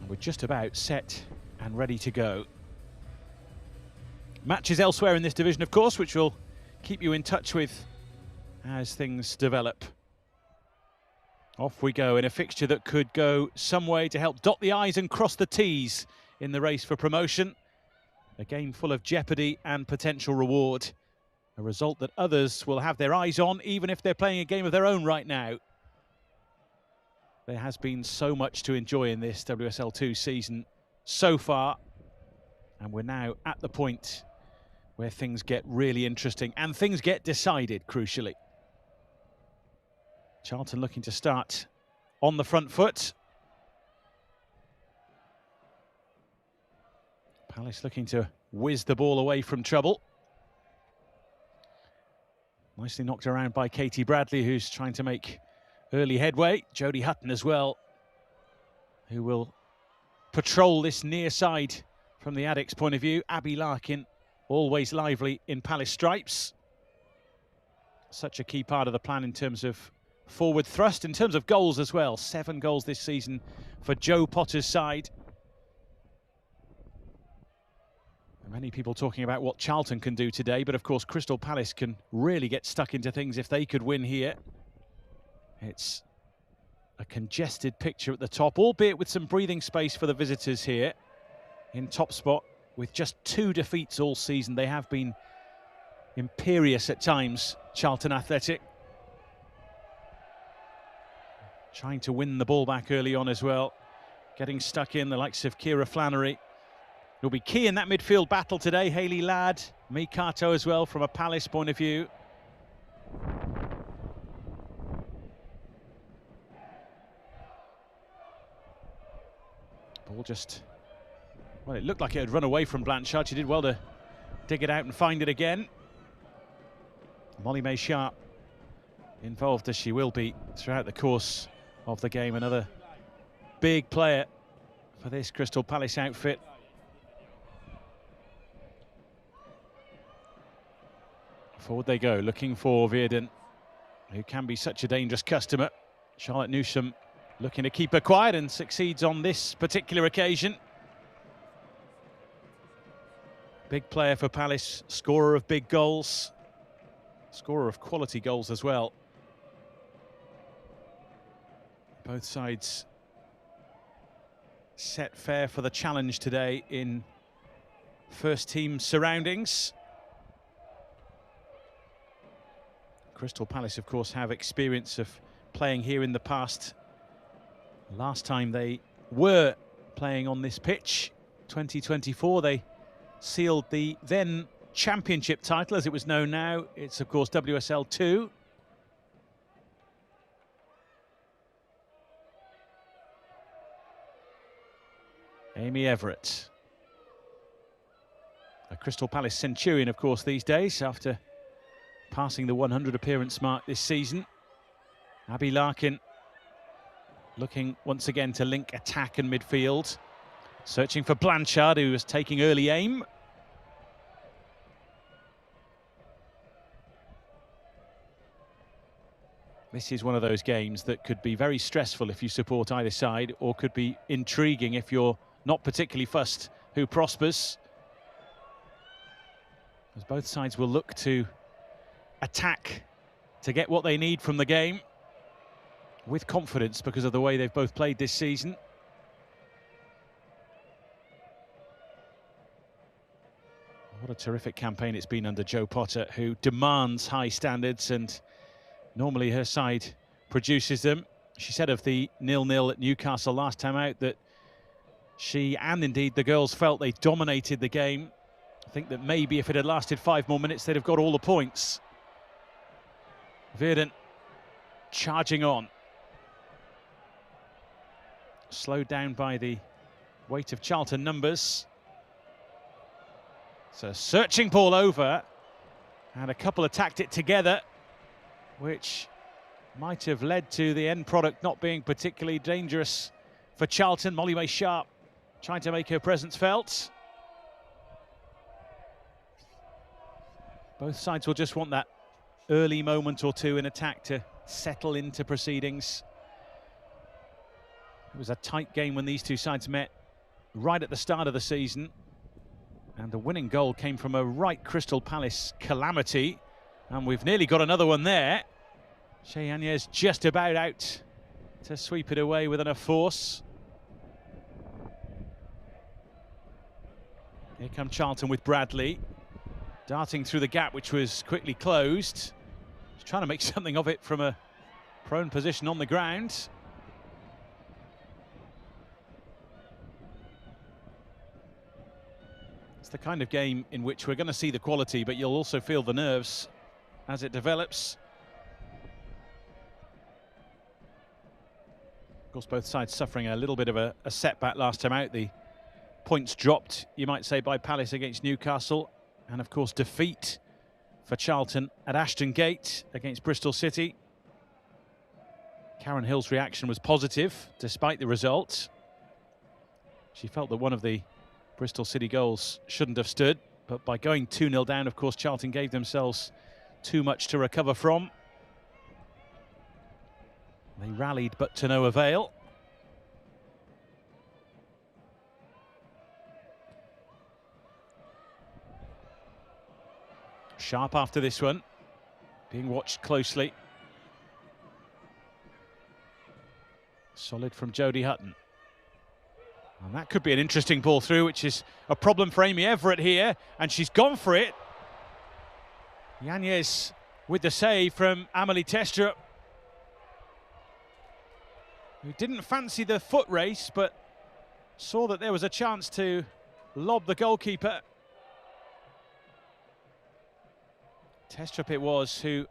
We're just about set and ready to go. Matches elsewhere in this division, of course, which we'll keep you in touch with as things develop. Off we go in a fixture that could go some way to help dot the I's and cross the T's in the race for promotion. A game full of jeopardy and potential reward. A result that others will have their eyes on, even if they're playing a game of their own right now. There has been so much to enjoy in this WSL 2 season so far. And we're now at the point where things get really interesting and things get decided, crucially. Charlton looking to start on the front foot. Palace looking to whiz the ball away from trouble. Nicely knocked around by Katie Bradley, who's trying to make early headway. Jodie Hutton as well, who will patrol this near side from the Addicts' point of view. Abby Larkin, always lively in Palace stripes. Such a key part of the plan in terms of forward thrust, in terms of goals as well. 7 goals this season for Joe Potter's side. Many people talking about what Charlton can do today, but of course Crystal Palace can really get stuck into things if they could win here. It's a congested picture at the top, albeit with some breathing space for the visitors here in top spot. With just 2 defeats all season, they have been imperious at times, Charlton Athletic. Trying to win the ball back early on as well. Getting stuck in, the likes of Kira Flannery will be key in that midfield battle today. Hayley Ladd, Mikato as well from a Palace point of view. Ball just, well, it looked like it had run away from Blanchard. She did well to dig it out and find it again. Molly May Sharp, involved as she will be throughout the course of the game. Another big player for this Crystal Palace outfit. Forward they go, looking for Veerden, who can be such a dangerous customer. Charlotte Newsham looking to keep her quiet and succeeds on this particular occasion. Big player for Palace, scorer of big goals, scorer of quality goals as well. Both sides set fair for the challenge today in first team surroundings. Crystal Palace, of course, have experience of playing here in the past. Last time they were playing on this pitch, 2024, they sealed the then championship title, as it was known now. It's, of course, WSL 2. Amy Everett, a Crystal Palace centurion, of course, these days, after passing the 100 appearance mark this season. Abby Larkin looking once again to link attack and midfield. Searching for Blanchard, who was taking early aim. This is one of those games that could be very stressful if you support either side, or could be intriguing if you're not particularly fussed who prospers. As both sides will look to attack to get what they need from the game with confidence because of the way they've both played this season. What a terrific campaign it's been under Joe Potter, who demands high standards, and normally her side produces them. She said of the 0-0 at Newcastle last time out that she and indeed the girls felt they dominated the game. I think that maybe if it had lasted 5 more minutes, they'd have got all the points. Veerden charging on. Slowed down by the weight of Charlton numbers. It's a searching ball over, and a couple attacked it together, which might have led to the end product not being particularly dangerous for Charlton. Molly May Sharp trying to make her presence felt. Both sides will just want that early moment or two in attack to settle into proceedings. It was a tight game when these two sides met right at the start of the season. And the winning goal came from a right Crystal Palace calamity. And we've nearly got another one there. Shea Yanez just about out to sweep it away with enough force. Here come Charlton with Bradley. Darting through the gap, which was quickly closed. He's trying to make something of it from a prone position on the ground. It's the kind of game in which we're going to see the quality, but you'll also feel the nerves as it develops. Of course, both sides suffering a little bit of a setback last time out. The points dropped, you might say, by Palace against Newcastle. And of course, defeat for Charlton at Ashton Gate against Bristol City. Karen Hill's reaction was positive, despite the result. She felt that one of the Bristol City goals shouldn't have stood. But by going 2-0 down, of course, Charlton gave themselves too much to recover from. They rallied, but to no avail. Sharp after this one, being watched closely. Solid from Jodie Hutton. And that could be an interesting ball through, which is a problem for Amy Everett here. And she's gone for it. Yanez with the save from Amelie Testrup, who didn't fancy the foot race, but saw that there was a chance to lob the goalkeeper. Testrup it was who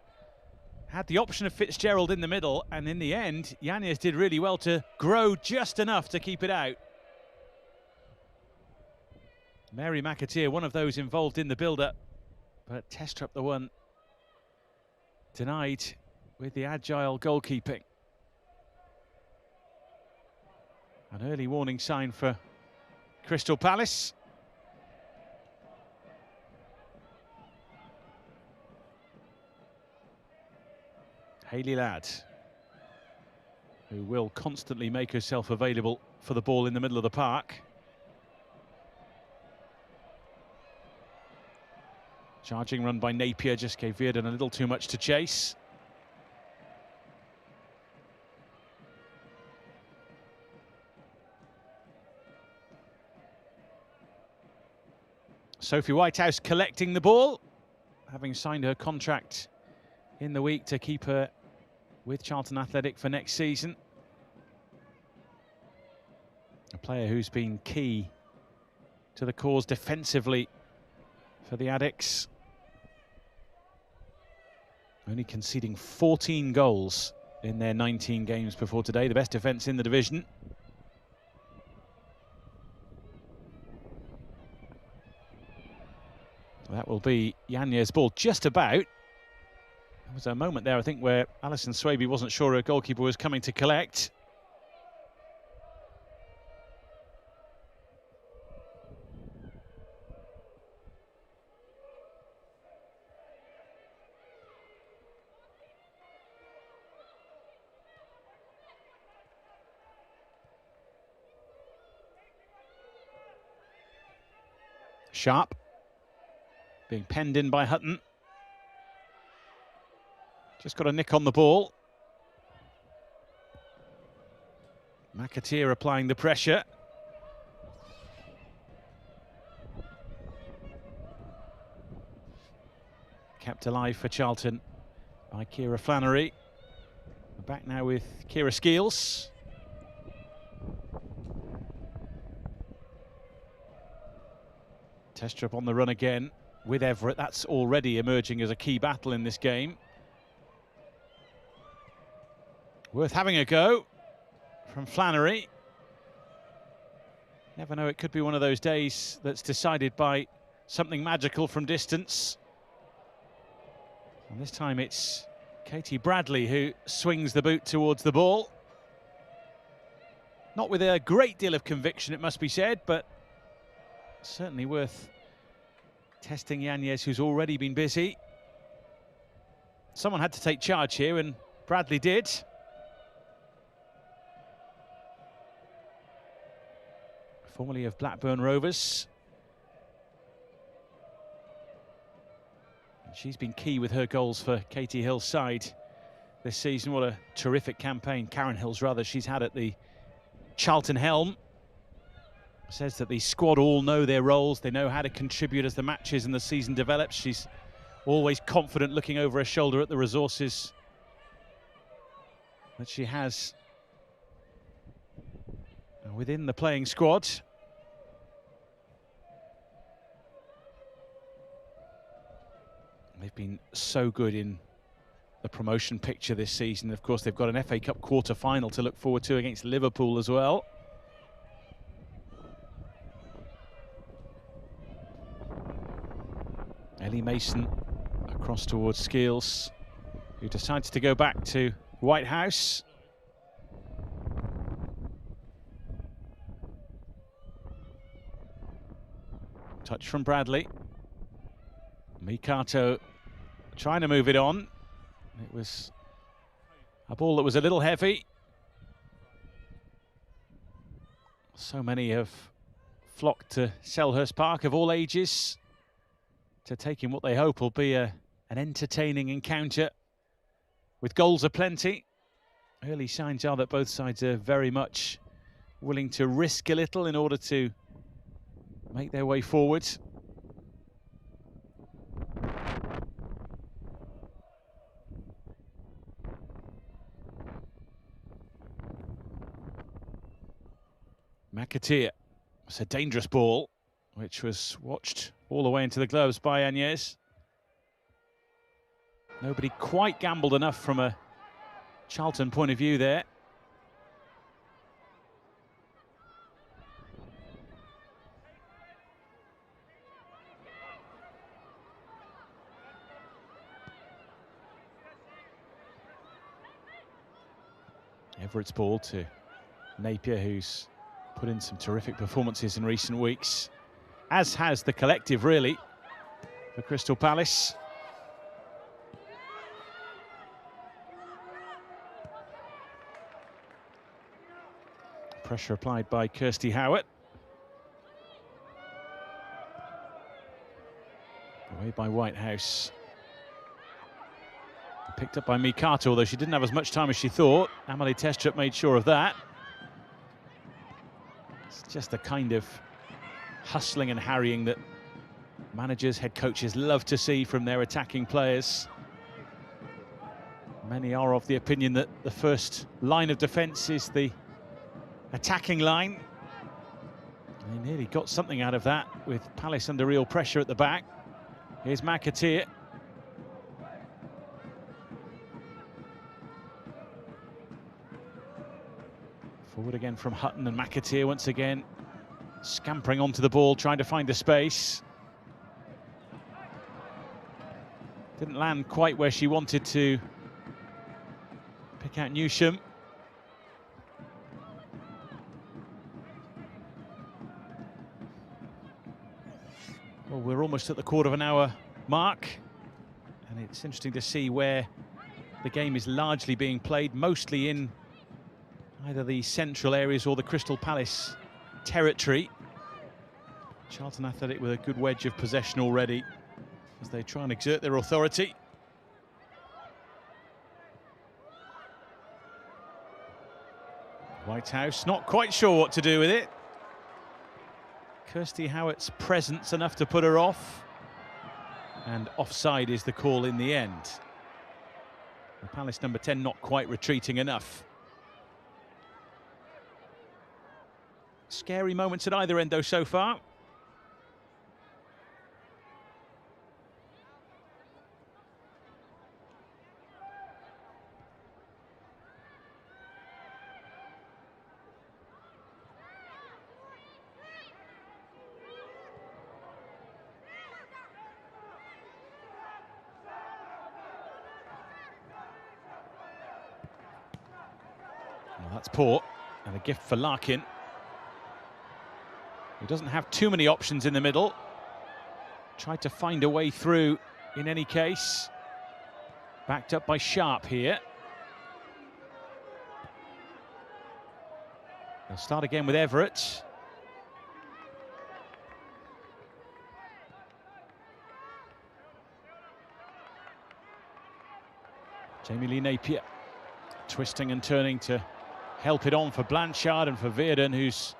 had the option of Fitzgerald in the middle, and in the end, Yanez did really well to grow just enough to keep it out. Mary McAteer, one of those involved in the build-up, but Testrup the one denied with the agile goalkeeping. An early warning sign for Crystal Palace. Hayley Ladd, who will constantly make herself available for the ball in the middle of the park. Charging run by Napier just gave Virden a little too much to chase. Sophie Whitehouse collecting the ball, having signed her contract in the week to keep her with Charlton Athletic for next season. A player who's been key to the cause defensively for the Addicts. Only conceding 14 goals in their 19 games before today, the best defence in the division. That will be Yanez's ball just about. There was a moment there, I think, where Alison Swaby wasn't sure her goalkeeper was coming to collect. Sharp being penned in by Hutton. Just got a nick on the ball. McAteer applying the pressure. Kept alive for Charlton by Ciara Flannery. We're back now with Ciara Skeels. Testrup on the run again with Everett. That's already emerging as a key battle in this game. Worth having a go from Flannery. Never know, it could be one of those days that's decided by something magical from distance. And this time it's Katie Bradley who swings the boot towards the ball. Not with a great deal of conviction, it must be said, but certainly worth testing Yanez, who's already been busy. Someone had to take charge here, and Bradley did. formerly of Blackburn Rovers. She's been key with her goals for Katie Hill's side this season. What a terrific campaign, Karen Hill's rather, she's had at the Charlton helm. Says that the squad all know their roles, they know how to contribute as the matches and the season develops. She's always confident, looking over her shoulder at the resources that she has within the playing squad. They've been so good in the promotion picture this season. Of course, they've got an FA Cup quarter-final to look forward to against Liverpool as well. Ellie Mason across towards Skeels, who decides to go back to Whitehouse. Touch from Bradley. Mikato trying to move it on. It was a ball that was a little heavy. So many have flocked to Selhurst Park of all ages to take in what they hope will be an entertaining encounter with goals aplenty. Early signs are that both sides are very much willing to risk a little in order to make their way forward. McAteer. It's a dangerous ball, which was watched all the way into the gloves by Agnes. Nobody quite gambled enough from a Charlton point of view there. Everett's ball to Napier, who's put in some terrific performances in recent weeks, as has the collective, really, for Crystal Palace. Pressure applied by Kirsty Howard. Away by Whitehouse. Picked up by Mikato, although she didn't have as much time as she thought. Amelie Testrup made sure of that. It's just the kind of hustling and harrying that managers, head coaches love to see from their attacking players. Many are of the opinion that the first line of defence is the attacking line. And they nearly got something out of that with Palace under real pressure at the back. Here's McAteer. Forward again from Hutton, and McAteer once again scampering onto the ball, trying to find the space. Didn't land quite where she wanted to pick out Newsham. Well, we're almost at the quarter of an hour mark, and it's interesting to see where the game is largely being played, mostly in either the central areas or the Crystal Palace territory. Charlton Athletic with a good wedge of possession already as they try and exert their authority. Whitehouse not quite sure what to do with it. Kirsty Howitt's presence enough to put her off, and offside is the call in the end. The Palace number 10 not quite retreating enough. Scary moments at either end though so far. Well, that's poor, and a gift for Larkin. He doesn't have too many options in the middle. Tried to find a way through in any case. Backed up by Sharp here. They'll start again with Everett. Jamie Lee Napier twisting and turning to help it on for Blanchard and for Veerden, who's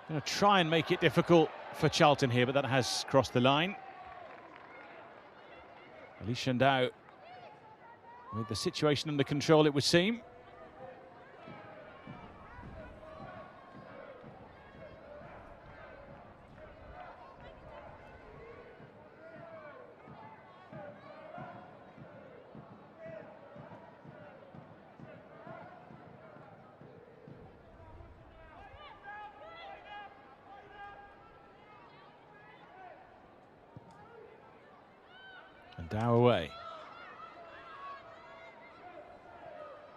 going to try and make it difficult for Charlton here, but that has crossed the line. Alicia Ndao with the situation under control, it would seem. And Dow away.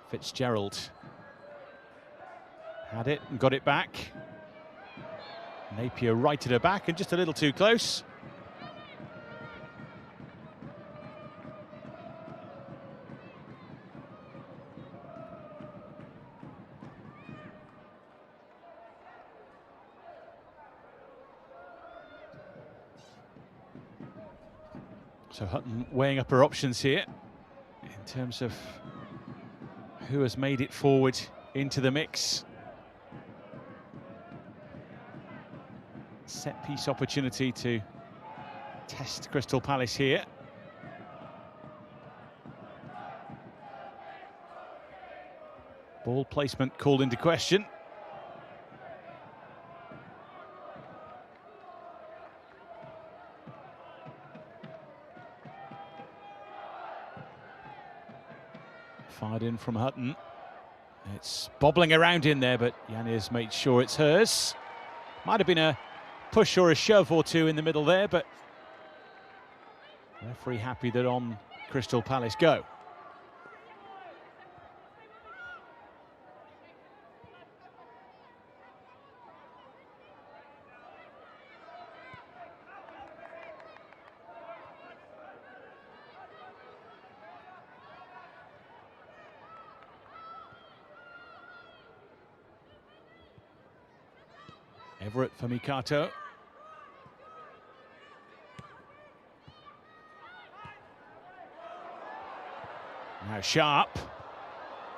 Fitzgerald had it and got it back. Napier righted her back and just a little too close. So Hutton weighing up her options here in terms of who has made it forward into the mix. Set piece opportunity to test Crystal Palace here. Ball placement called into question. Fired in from Hutton. It's bobbling around in there, but Yanez made sure it's hers. Might have been a push or a shove or two in the middle there, but referee happy that on Crystal Palace go. Everett for Mikato. Now Sharp,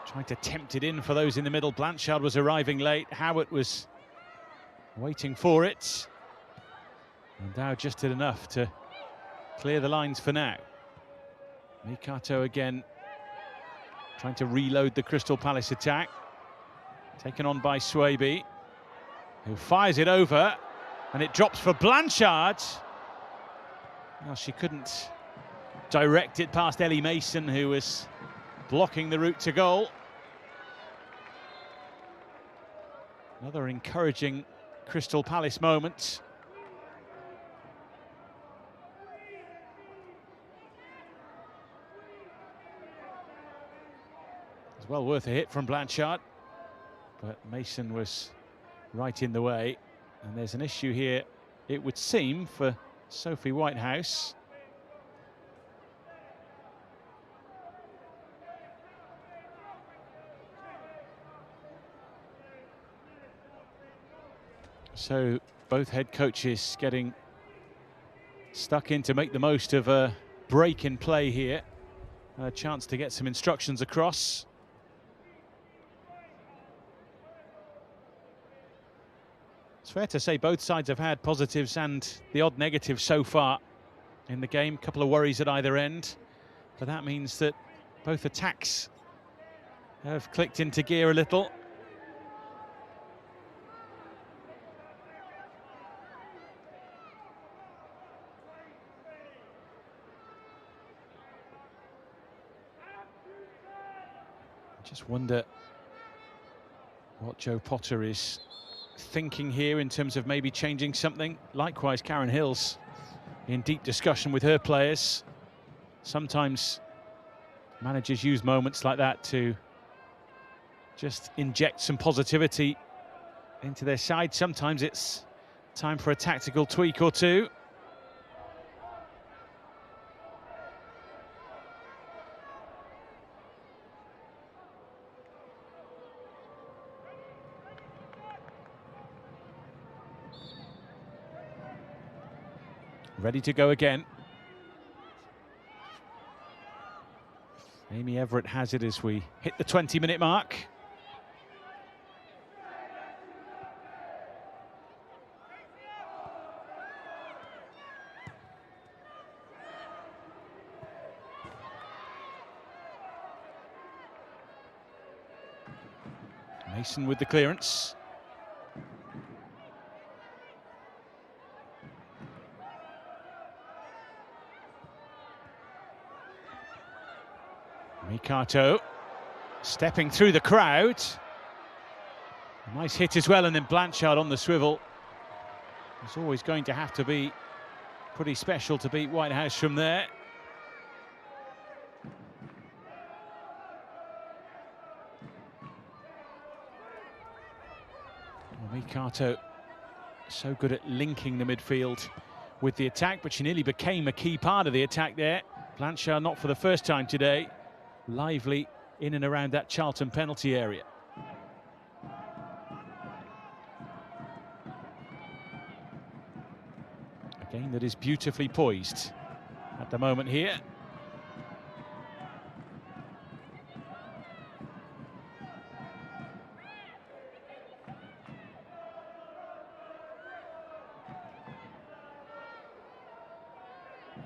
trying to tempt it in for those in the middle. Blanchard was arriving late. Howard was waiting for it. And Dow just did enough to clear the lines for now. Mikato again, trying to reload the Crystal Palace attack. Taken on by Swaby, who fires it over, and it drops for Blanchard. Well, she couldn't direct it past Ellie Mason, who was blocking the route to goal. Another encouraging Crystal Palace moment. It's well worth a hit from Blanchard, but Mason was right in the way, and there's an issue here, it would seem, for Sophie Whitehouse. So both head coaches getting stuck in to make the most of a break in play here, and a chance to get some instructions across. It's fair to say both sides have had positives and the odd negative so far in the game. A couple of worries at either end, but that means that both attacks have clicked into gear a little. I just wonder what Joe Potter is thinking here in terms of maybe changing something. Likewise, Karen Hills in deep discussion with her players. Sometimes managers use moments like that to just inject some positivity into their side. Sometimes it's time for a tactical tweak or two. Ready to go again. Amy Everett has it as we hit the 20-minute mark. Mason with the clearance. Mikato stepping through the crowd. A nice hit as well, and then Blanchard on the swivel. It's always going to have to be pretty special to beat Whitehouse from there. Well, Mikato so good at linking the midfield with the attack, but she nearly became a key part of the attack there. Blanchard not for the first time today. Lively in and around that Charlton penalty area. A game that is beautifully poised at the moment here.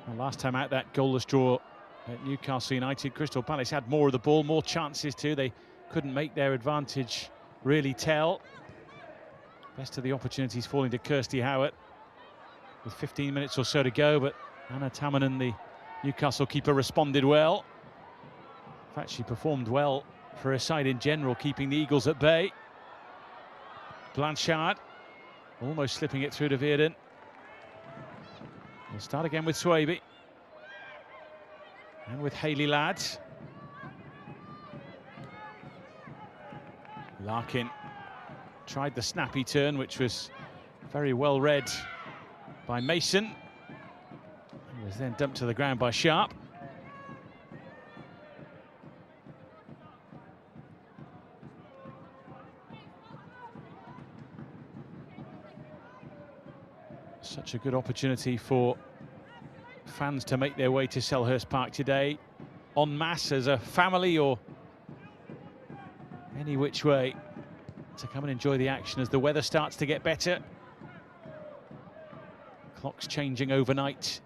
Well, last time out, that goalless draw at Newcastle United, Crystal Palace had more of the ball, more chances too. They couldn't make their advantage really tell. Best of the opportunities falling to Kirsty Howard with 15 minutes or so to go, but Anna Tamanen, the Newcastle keeper, responded well. In fact, she performed well for her side in general, keeping the Eagles at bay. Blanchard almost slipping it through to Veerden. We'll start again with Swaby. And with Hayley Ladd. Larkin tried the snappy turn, which was very well read by Mason. He was then dumped to the ground by Sharp. Such a good opportunity for fans to make their way to Selhurst Park today, en masse as a family or any which way, to come and enjoy the action as the weather starts to get better. Clocks changing overnight.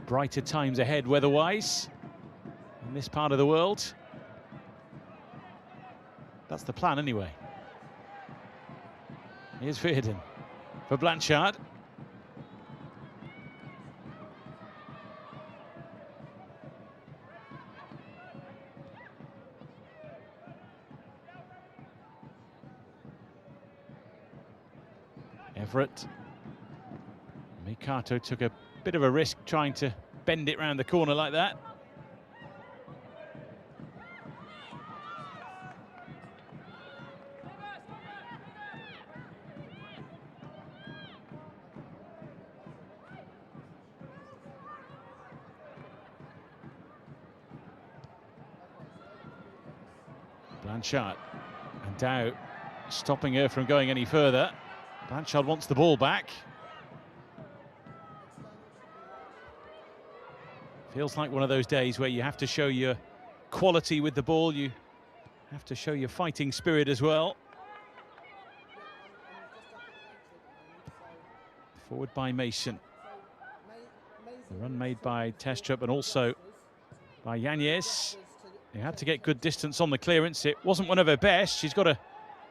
Brighter times ahead weather-wise in this part of the world. That's the plan anyway. Here's Veerden for Blanchard. Everett. Mikato took a bit of a risk trying to bend it round the corner like that. Blanchard and Dow stopping her from going any further. Blanchard wants the ball back. Feels like one of those days where you have to show your quality with the ball, you have to show your fighting spirit as well. Forward by Mason. The run made by Testrup and also by Yanez. They had to get good distance on the clearance. It wasn't one of her best. She's got to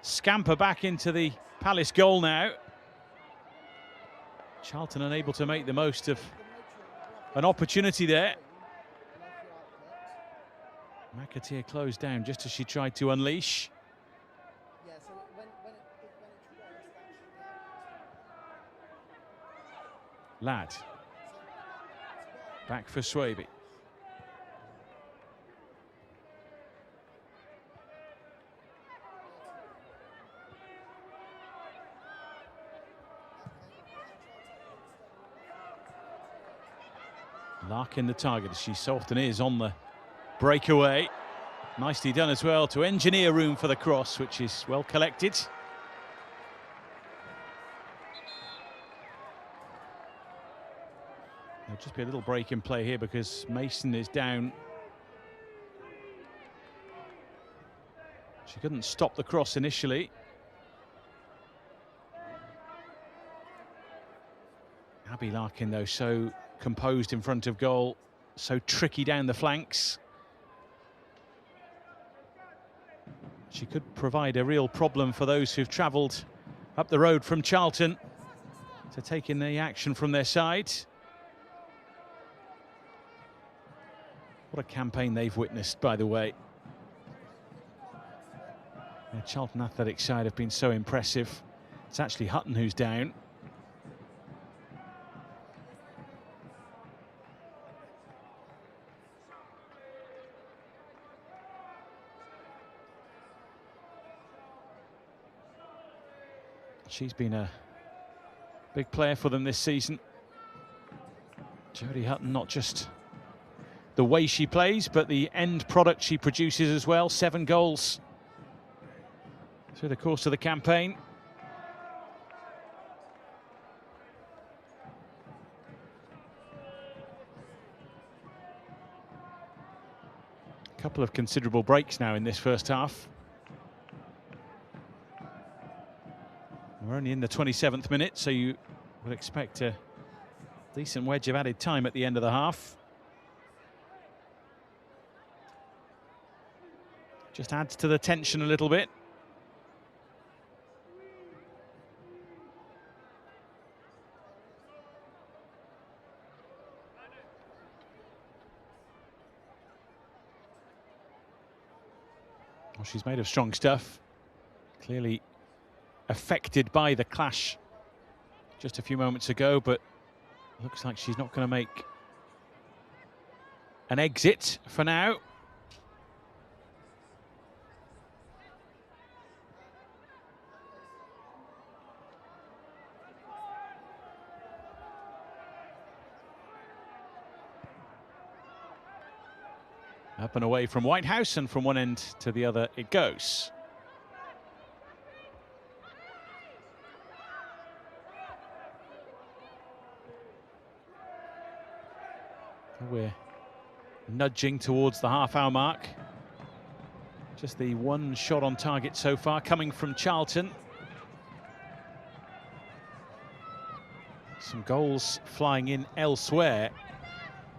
scamper back into the Palace goal now. Charlton unable to make the most of an opportunity there. McAteer closed down just as she tried to unleash. Ladd. Back for Swaby. Larkin the target, as she so often is on the breakaway. Nicely done as well to engineer room for the cross, which is well collected. There'll just be a little break in play here because Mason is down She couldn't stop the cross initially. Abby Larkin, though, so composed in front of goal, so tricky down the flanks. She could provide a real problem for those who've travelled up the road from Charlton to take in the action from their side. What a campaign they've witnessed, by the way. The Charlton Athletic side have been so impressive. It's actually Hutton who's down. She's been a big player for them this season. Jodie Hutton, not just the way she plays, but the end product she produces as well. 7 goals through the course of the campaign. A couple of considerable breaks now in this first half. We're only in the 27th minute, so you would expect a decent wedge of added time at the end of the half. Just adds to the tension a little bit. Well, she's made of strong stuff. Clearly affected by the clash just a few moments ago, but looks like she's not going to make an exit for now. Up and away from Whitehouse, and from one end to the other it goes. We're nudging towards the half-hour mark. Just the one shot on target so far, coming from Charlton. Some goals flying in elsewhere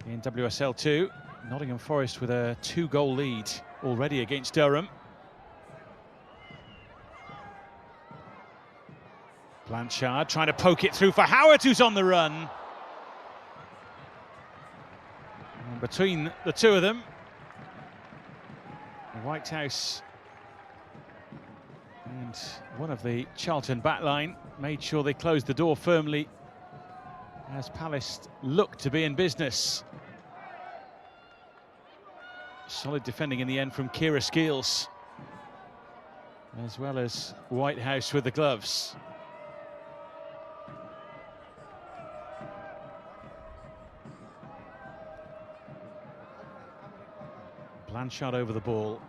in WSL 2. Nottingham Forest with a 2-goal lead already against Durham. Blanchard trying to poke it through for Howard, who's on the run. And between the two of them, Whitehouse and one of the Charlton backline made sure they closed the door firmly as Palace looked to be in business. Solid defending in the end from Kira Skeels, as well as Whitehouse with the gloves. Blanchard over the ball,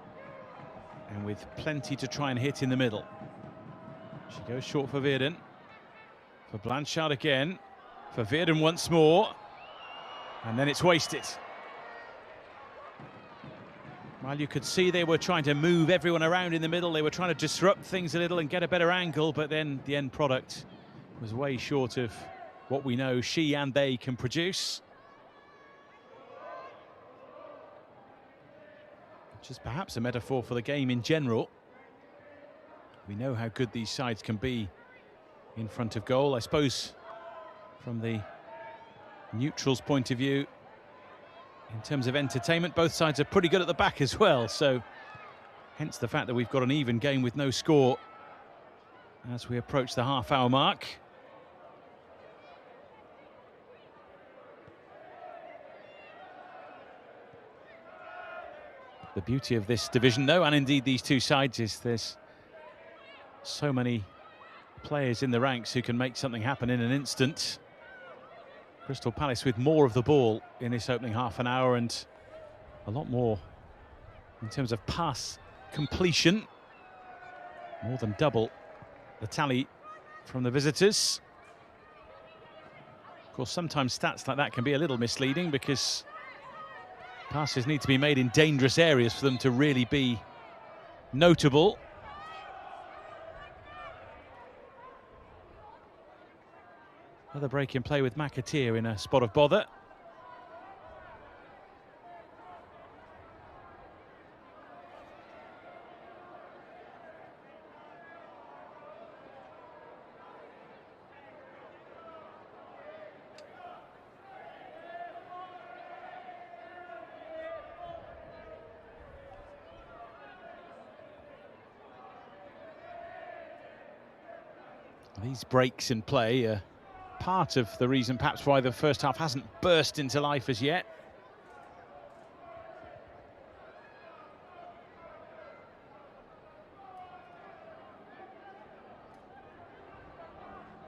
and with plenty to try and hit in the middle. She goes short for Veerden. For Blanchard again. For Veerden once more. And then it's wasted. Well, you could see they were trying to move everyone around in the middle. They were trying to disrupt things a little and get a better angle, but then the end product was way short of what we know she and they can produce. Which is perhaps a metaphor for the game in general. We know how good these sides can be in front of goal. I suppose from the neutral's point of view, in terms of entertainment, both sides are pretty good at the back as well. So hence the fact that we've got an even game with no score as we approach the half-hour mark. The beauty of this division, though, and indeed these two sides, is there's so many players in the ranks who can make something happen in an instant. Crystal Palace with more of the ball in this opening half an hour, and a lot more in terms of pass completion. More than double the tally from the visitors. Of course, sometimes stats like that can be a little misleading because passes need to be made in dangerous areas for them to really be notable. Another break in play with McAteer in a spot of bother. These breaks in play are part of the reason perhaps why the first half hasn't burst into life as yet.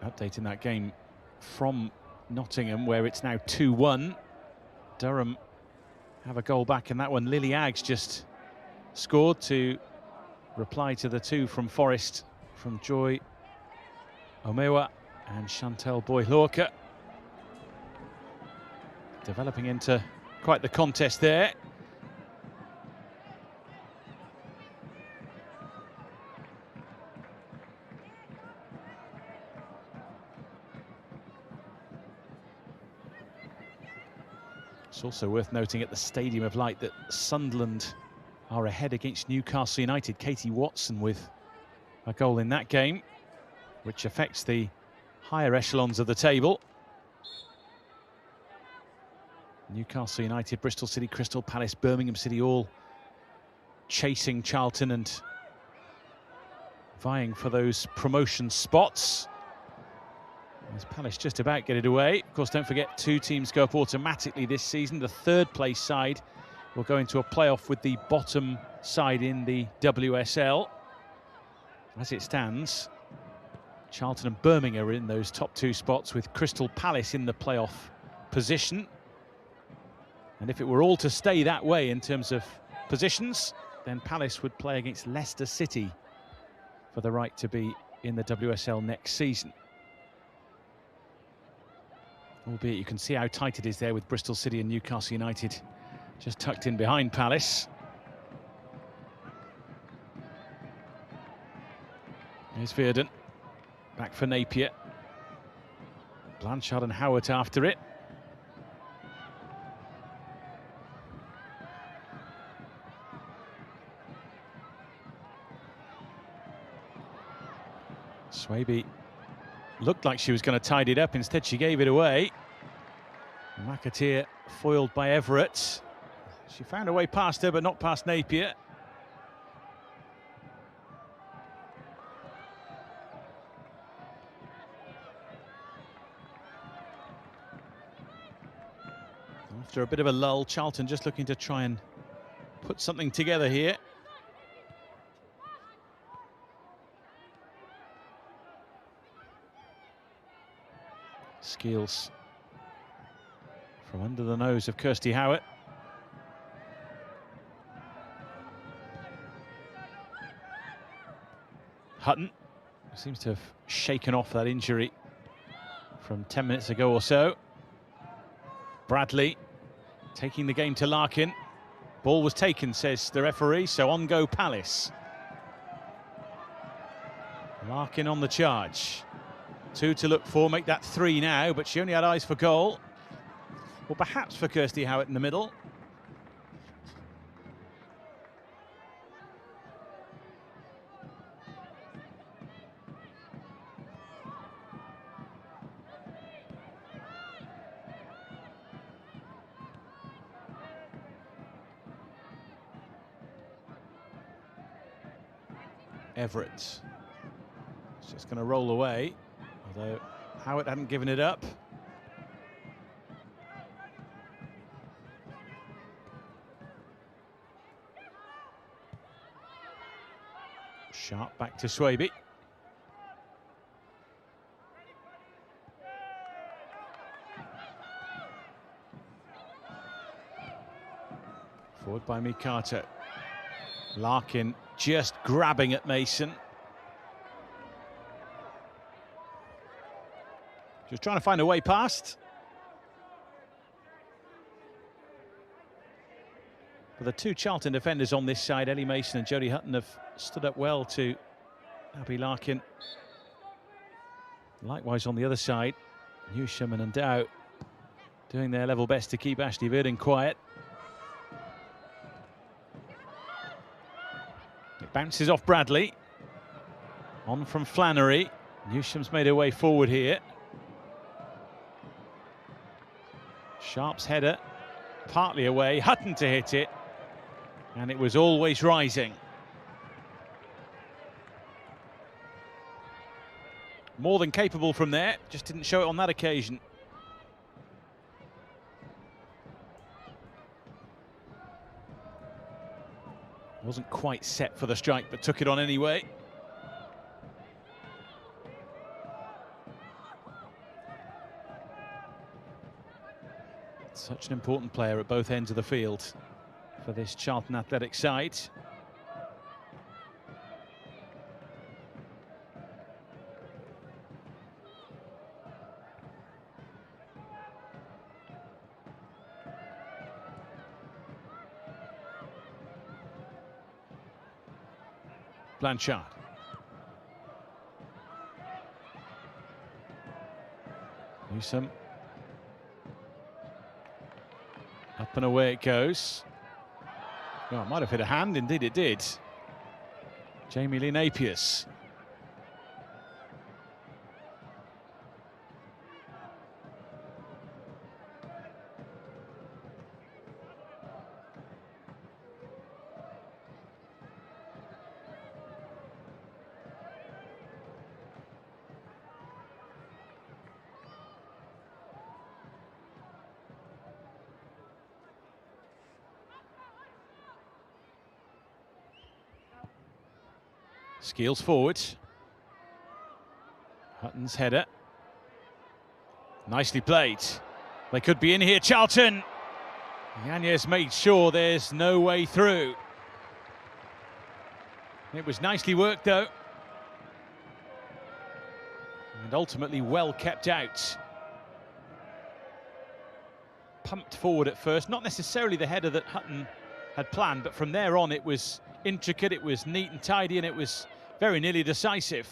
Updating that game from Nottingham, where it's now 2-1. Durham have a goal back in that one. Lily Aggs just scored to reply to the two from Forest, from Joy Omewa and Chantel Boy-Lorca. Developing into quite the contest there. It's also worth noting at the Stadium of Light that Sunderland are ahead against Newcastle United. Katie Watson with a goal in that game, which affects the higher echelons of the table. Newcastle United, Bristol City, Crystal Palace, Birmingham City all chasing Charlton and vying for those promotion spots. As Palace just about get it away. Of course, don't forget, two teams go up automatically this season. The third place side will go into a playoff with the bottom side in the WSL. As it stands, Charlton and Birmingham are in those top two spots, with Crystal Palace in the playoff position. And if it were all to stay that way in terms of positions, then Palace would play against Leicester City for the right to be in the WSL next season. Albeit you can see how tight it is there with Bristol City and Newcastle United just tucked in behind Palace. Here's Verdon, back for Napier. Blanchard and Howard after it. Swaby looked like she was going to tidy it up. Instead, she gave it away. McAteer foiled by Everett. She found a way past her, but not past Napier. After a bit of a lull, Charlton just looking to try and put something together here. Skeels from under the nose of Kirsty Howard. Hutton seems to have shaken off that injury from 10 minutes ago or so. Bradley taking the game to Larkin. Ball was taken, says the referee, so on go Palace. Larkin on the charge. 2 to look for, make that 3 now, but she only had eyes for goal. Or perhaps for Kirsty Howard in the middle. Everett. It's just going to roll away, although Howard hadn't given it up. Sharp back to Swaby. Forward by Mikato. Larkin just grabbing at Mason. Just trying to find a way past. But the two Charlton defenders on this side, Ellie Mason and Jodie Hutton, have stood up well to Abby Larkin. Likewise on the other side, Newsham and Dow doing their level best to keep Ashley Verdon quiet. It bounces off Bradley. On from Flannery. Newsham's made her way forward here. Sharp's header, partly away. Hutton to hit it. And it was always rising. More than capable from there, just didn't show it on that occasion. Wasn't quite set for the strike, but took it on anyway. Such an important player at both ends of the field for this Charlton Athletic side. Blanchard. Newsome. Up and away it goes. Oh, it might have hit a hand, indeed it did. Jamie Lee Napiers. Skeels forward. Hutton's header. Nicely played. They could be in here, Charlton. Yanez made sure there's no way through. It was nicely worked though. And ultimately well kept out. Pumped forward at first, not necessarily the header that Hutton had planned, but from there on it was intricate, it was neat and tidy, and it was very nearly decisive.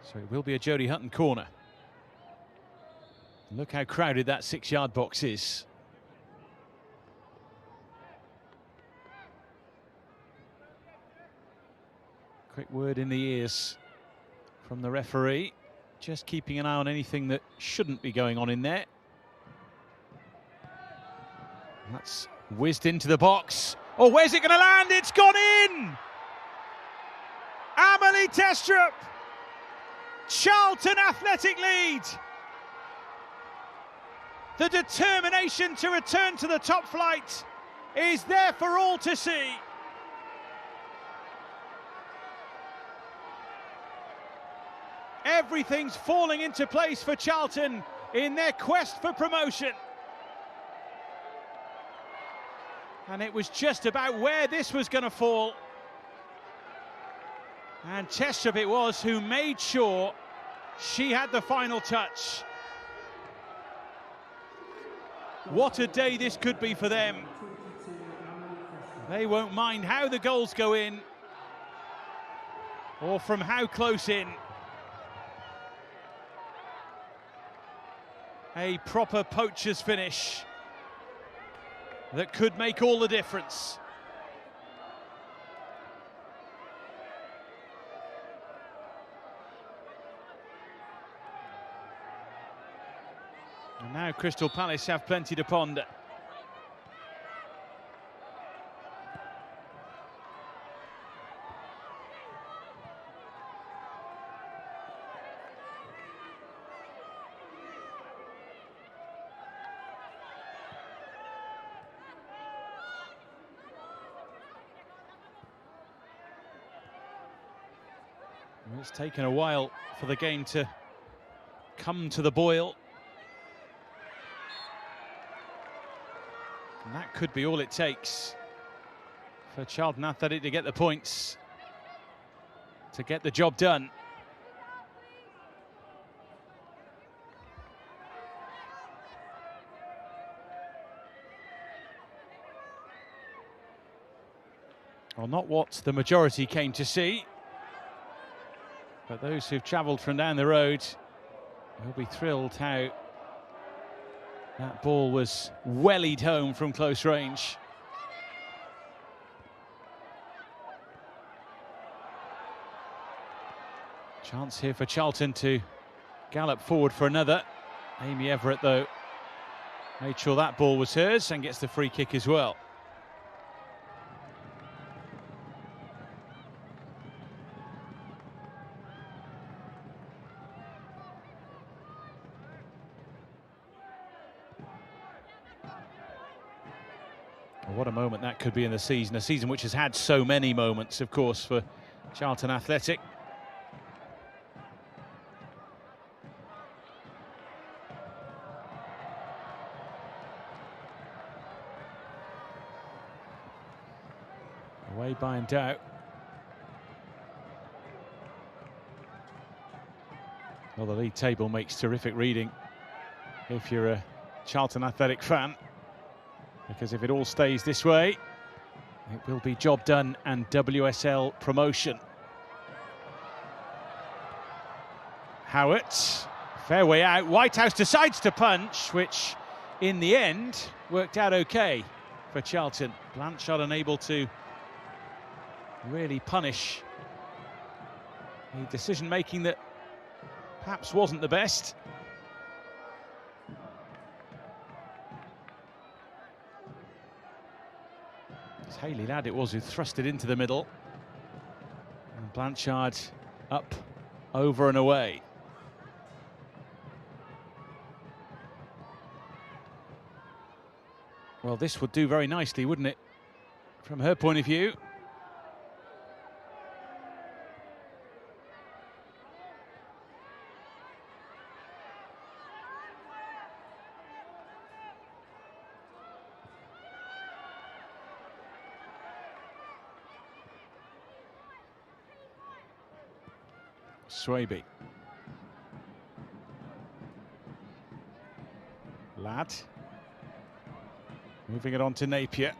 So it will be a Jodie Hutton corner. Look how crowded that 6-yard box is. Quick word in the ears from the referee. Just keeping an eye on anything that shouldn't be going on in there. That's whizzed into the box. Oh, where's it going to land? It's gone in! Amelie Testrup! Charlton Athletic lead! The determination to return to the top flight is there for all to see. Everything's falling into place for Charlton in their quest for promotion. And it was just about where this was going to fall. And Testrup it was who made sure she had the final touch. What a day this could be for them. They won't mind how the goals go in or from how close in. A proper poacher's finish that could make all the difference. And now Crystal Palace have plenty to ponder. It's taken a while for the game to come to the boil. And that could be all it takes for Charlton Athletic to get the points, to get the job done. Well, not what the majority came to see, but those who've travelled from down the road will be thrilled how that ball was wellied home from close range. Chance here for Charlton to gallop forward for another. Amy Everett, though, made sure that ball was hers and gets the free kick as well. What a moment that could be in the season, a season which has had so many moments, of course, for Charlton Athletic. Away by Endow. Well, the league table makes terrific reading if you're a Charlton Athletic fan, because if it all stays this way, it will be job done and WSL promotion. Howitt, fair way out. Whitehouse decides to punch, which in the end worked out okay for Charlton. Blanchard unable to really punish a decision-making that perhaps wasn't the best. It's Hayley Ladd it was who thrust it into the middle. And Blanchard up, over and away. Well, this would do very nicely, wouldn't it? From her point of view. Swaby. Ladd. Moving it on to Napier.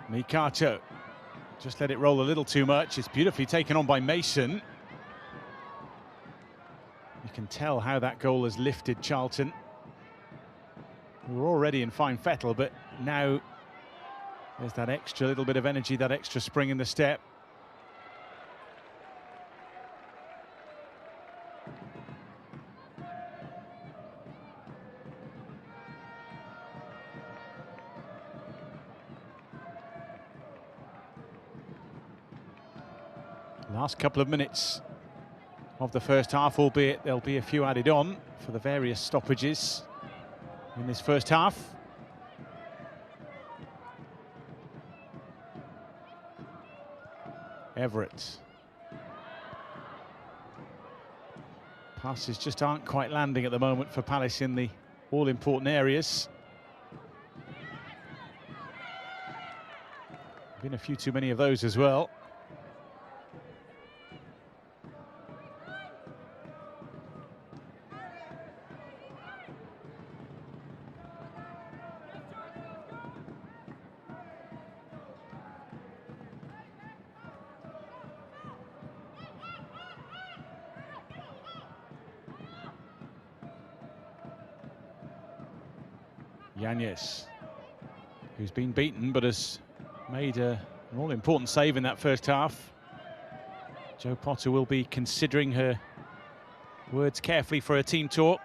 Mikato. Just let it roll a little too much. It's beautifully taken on by Mason. You can tell how that goal has lifted Charlton. We were already in fine fettle, but now there's that extra little bit of energy, that extra spring in the step. Last couple of minutes of the first half, albeit there'll be a few added on for the various stoppages in this first half. Everett. Passes just aren't quite landing at the moment for Palace in the all-important areas. Been a few too many of those as well. Yanez, who's been beaten but has made an all-important save in that first half. Jo Potter will be considering her words carefully for her team talk.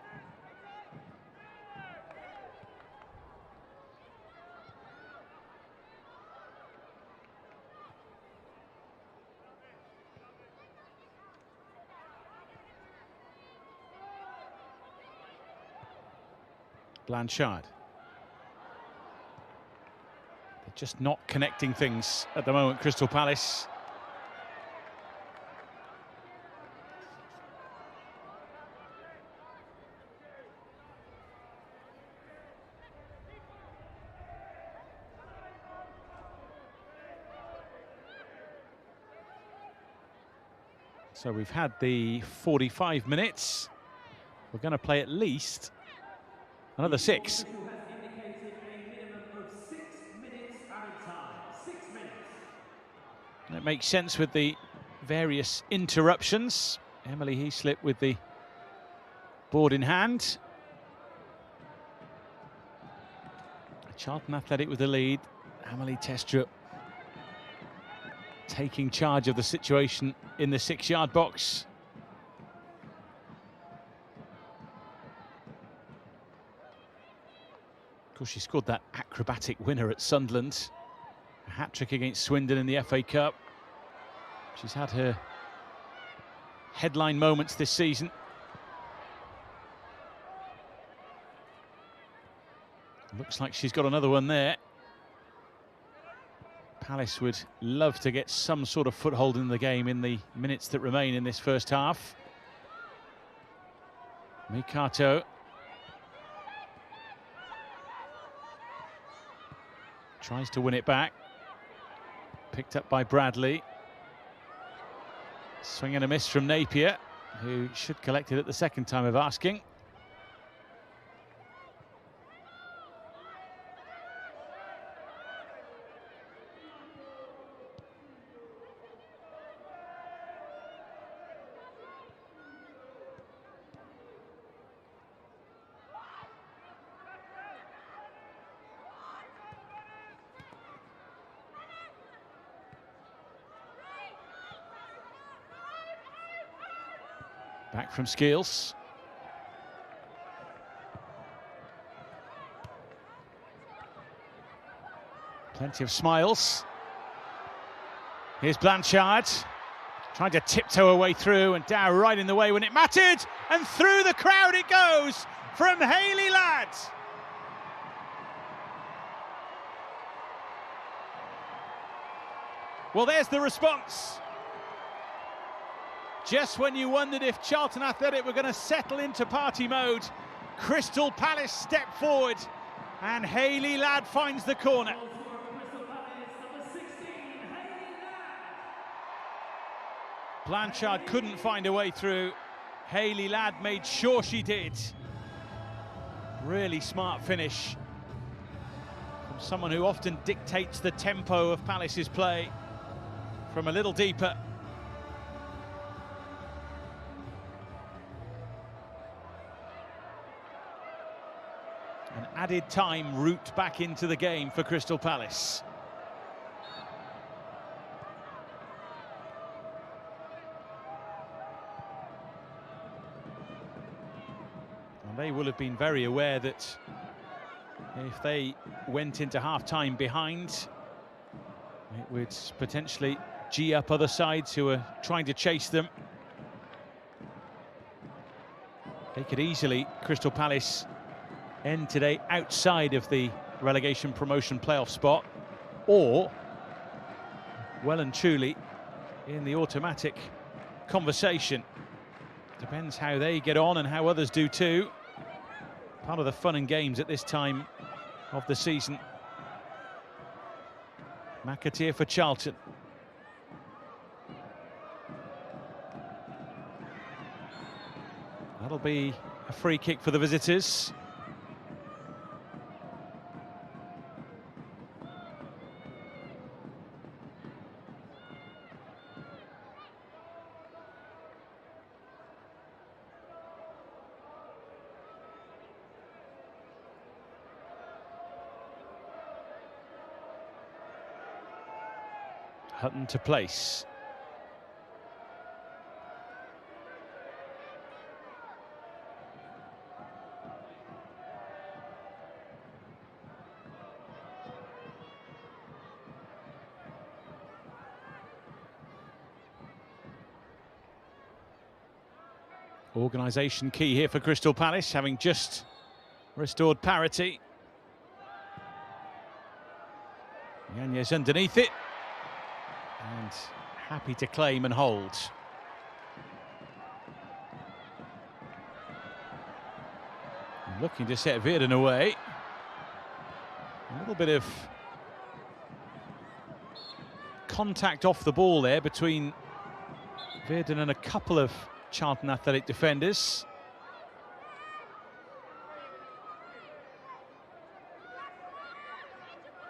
Blanchard. Just not connecting things at the moment, Crystal Palace. So we've had the 45 minutes. We're going to play at least another 6. makes sense with the various interruptions. Emily Heaslip with the board in hand. Charlton Athletic with the lead. Emily Testrup taking charge of the situation in the 6-yard box. Of course, she scored that acrobatic winner at Sunderland. A hat-trick against Swindon in the FA Cup. She's had her headline moments this season. Looks like she's got another one there. Palace would love to get some sort of foothold in the game in the minutes that remain in this first half. Mikato. Tries to win it back. Picked up by Bradley. Swing and a miss from Napier, who should collect it at the second time of asking. Back from Skeels. Plenty of smiles. Here's Blanchard, trying to tiptoe her way through, and Dow right in the way when it mattered, and through the crowd it goes from Hayley Ladd. Well, there's the response. Just when you wondered if Charlton Athletic were going to settle into party mode, Crystal Palace step forward and Hayley Ladd finds the corner. Blanchard couldn't find a way through. Hayley Ladd made sure she did. Really smart finish from someone who often dictates the tempo of Palace's play from a little deeper. An added time route back into the game for Crystal Palace. And they will have been very aware that if they went into half-time behind, it would potentially G up other sides who are trying to chase them. They could easily, Crystal Palace, end today outside of the relegation promotion playoff spot, or well and truly in the automatic conversation. Depends how they get on and how others do too. Part of the fun and games at this time of the season. McAteer for Charlton. That'll be a free kick for the visitors. Hutton to place. Organisation key here for Crystal Palace, having just restored parity. Yanez underneath it. And happy to claim and hold. And looking to set Virden away. A little bit of contact off the ball there between Virden and a couple of Charlton Athletic defenders.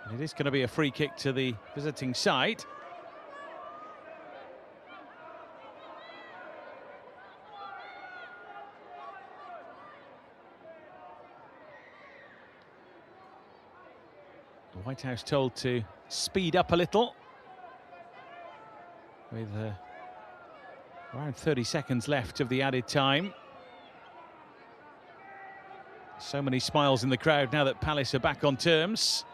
And it is going to be a free kick to the visiting side. White House told to speed up a little with around 30 seconds left of the added time. So many smiles in the crowd now that Palace are back on terms.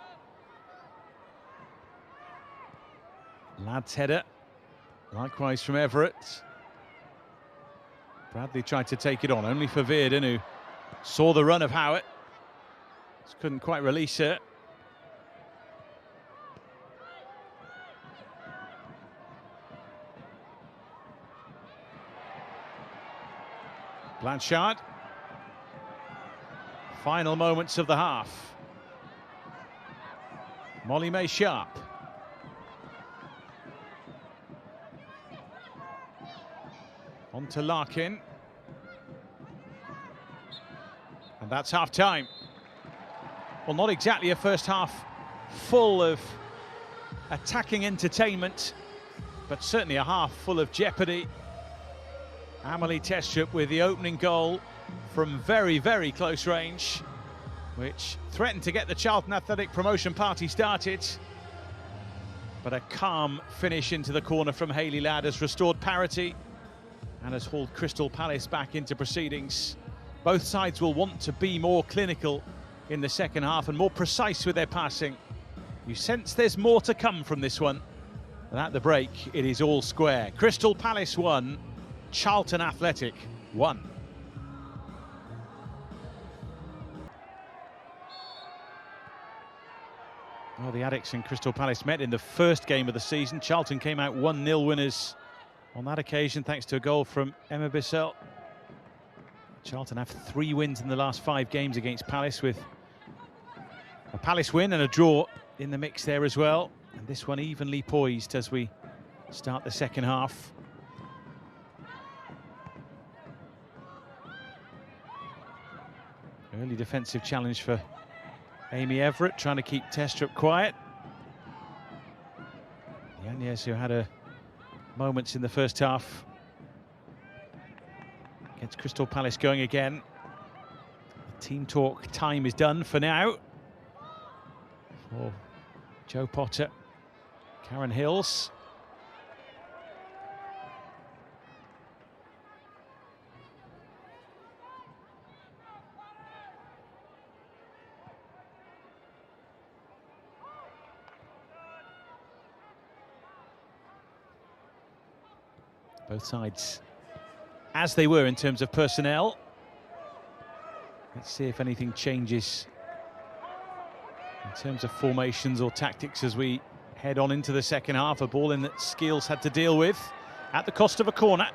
Ladd's header, likewise from Everett. Bradley tried to take it on, only for Veerden, who saw the run of Howard. Just couldn't quite release it. Blanchard. Final moments of the half. Molly May Sharp. On to Larkin. And that's half-time. Well, not exactly a first half full of attacking entertainment, but certainly a half full of jeopardy. Amelie Testrup with the opening goal from very, very close range, which threatened to get the Charlton Athletic promotion party started. But a calm finish into the corner from Hayley Ladd has restored parity and has hauled Crystal Palace back into proceedings. Both sides will want to be more clinical in the second half and more precise with their passing. You sense there's more to come from this one. And at the break, it is all square. Crystal Palace 1, Charlton Athletic 1. Well, the Addicts and Crystal Palace met in the first game of the season. Charlton came out 1-0 winners on that occasion, thanks to a goal from Emma Bissell. Charlton have 3 wins in the last 5 games against Palace, with a Palace win and a draw in the mix there as well. And this one evenly poised as we start the second half. Early defensive challenge for Amy Everett, trying to keep Testrup quiet. Yanez, who had her moments in the first half, gets Crystal Palace going again. The team talk time is done for now. For Joe Potter, Karen Hills. Both sides as they were in terms of personnel. Let's see if anything changes in terms of formations or tactics as we head on into the second half. A ball in that Skeels had to deal with at the cost of a corner.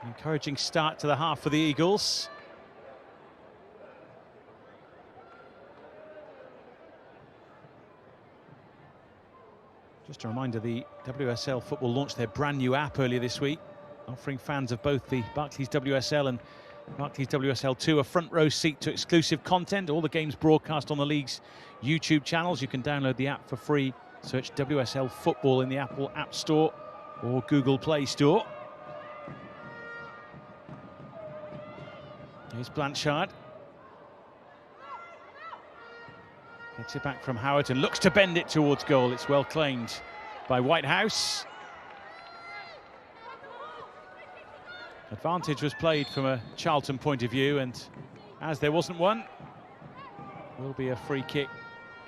Encouraging start to the half for the Eagles. Just a reminder, the WSL Football launched their brand new app earlier this week, offering fans of both the Barclays WSL and Barclays WSL 2 a front row seat to exclusive content. All the games broadcast on the league's YouTube channels. You can download the app for free. Search WSL Football in the Apple App Store or Google Play Store. Here's Blanchard. Gets it back from Howard and looks to bend it towards goal. It's well claimed by Whitehouse. Advantage was played from a Charlton point of view, and as there wasn't one, will be a free kick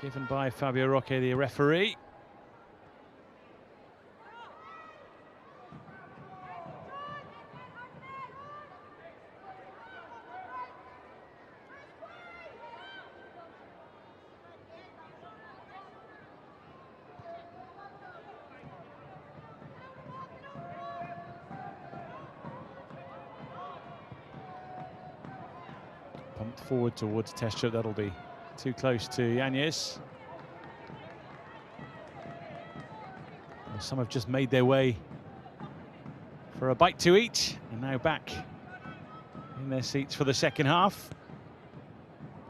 given by Fabio Roque, the referee. Pumped forward towards Testrup. That'll be too close to Yanez. Well, some have just made their way for a bite to eat, and now back in their seats for the second half.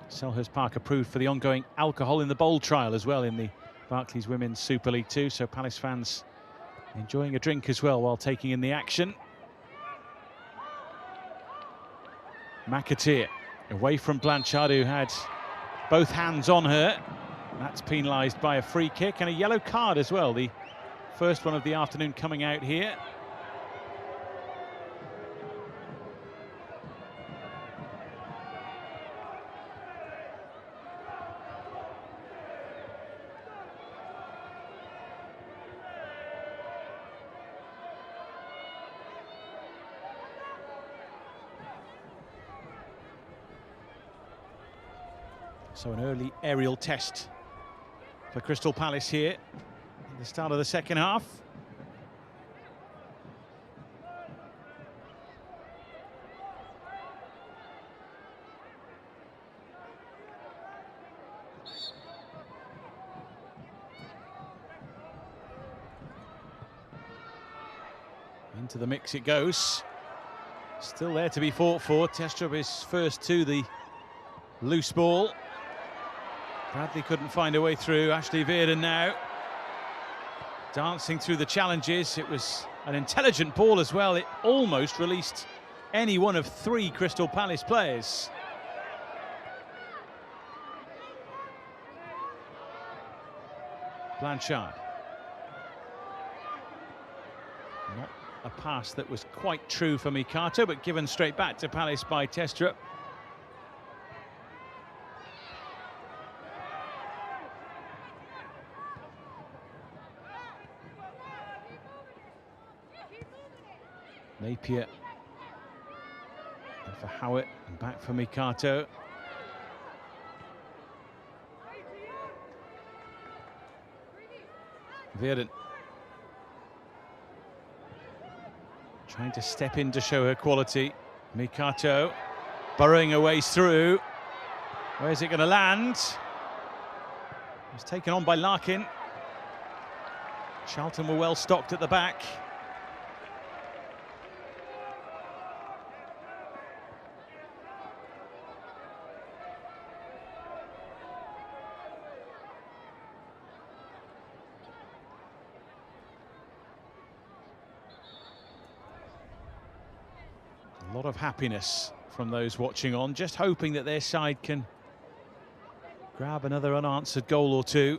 Selhurst Park approved for the ongoing alcohol in the bowl trial as well in the Barclays Women's Super League 2, so Palace fans enjoying a drink as well while taking in the action. McAteer away from Blanchard, who had both hands on her. That's penalised by a free kick and a yellow card as well. The first one of the afternoon coming out here. So an early aerial test for Crystal Palace here at the start of the second half. Into the mix it goes. Still there to be fought for. Testrup is first to the loose ball. Bradley couldn't find a way through. Ashley Veerden now dancing through the challenges. It was an intelligent ball as well. It almost released any one of three Crystal Palace players. Blanchard. Not a pass that was quite true for Mikato, but given straight back to Palace by Testrup. Napier and for Howitt and back for Mikato. Veerden trying to step in to show her quality. Mikato burrowing her way through. Where's it going to land? It's taken on by Larkin. Charlton were well stocked at the back. A lot of happiness from those watching on, just hoping that their side can grab another unanswered goal or two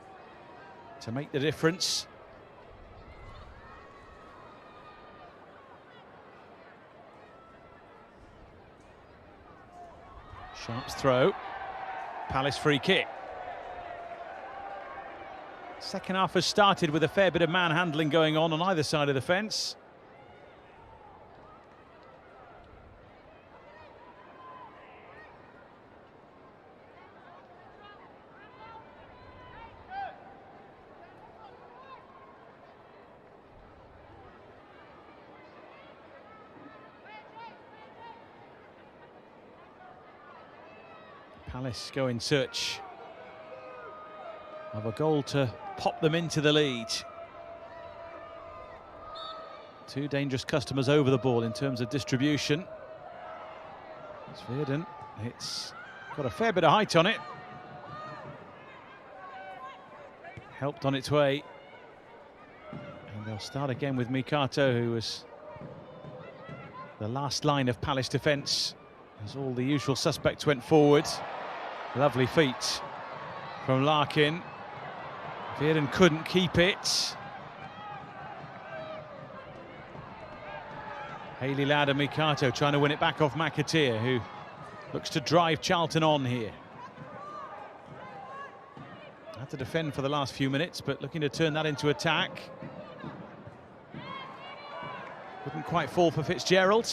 to make the difference. Sharp's throw. Palace free kick. Second half has started with a fair bit of manhandling going on either side of the fence. Palace go in search of a goal to pop them into the lead. Two dangerous customers over the ball in terms of distribution. It's Veerden. It's got a fair bit of height on it. Helped on its way. And they'll start again with Mikato, who was the last line of Palace defence as all the usual suspects went forward. Lovely feet from Larkin. Veerden couldn't keep it. Hayley Ladd and Mikato trying to win it back off McAteer, who looks to drive Charlton on here. Had to defend for the last few minutes, but looking to turn that into attack. Couldn't quite fall for Fitzgerald.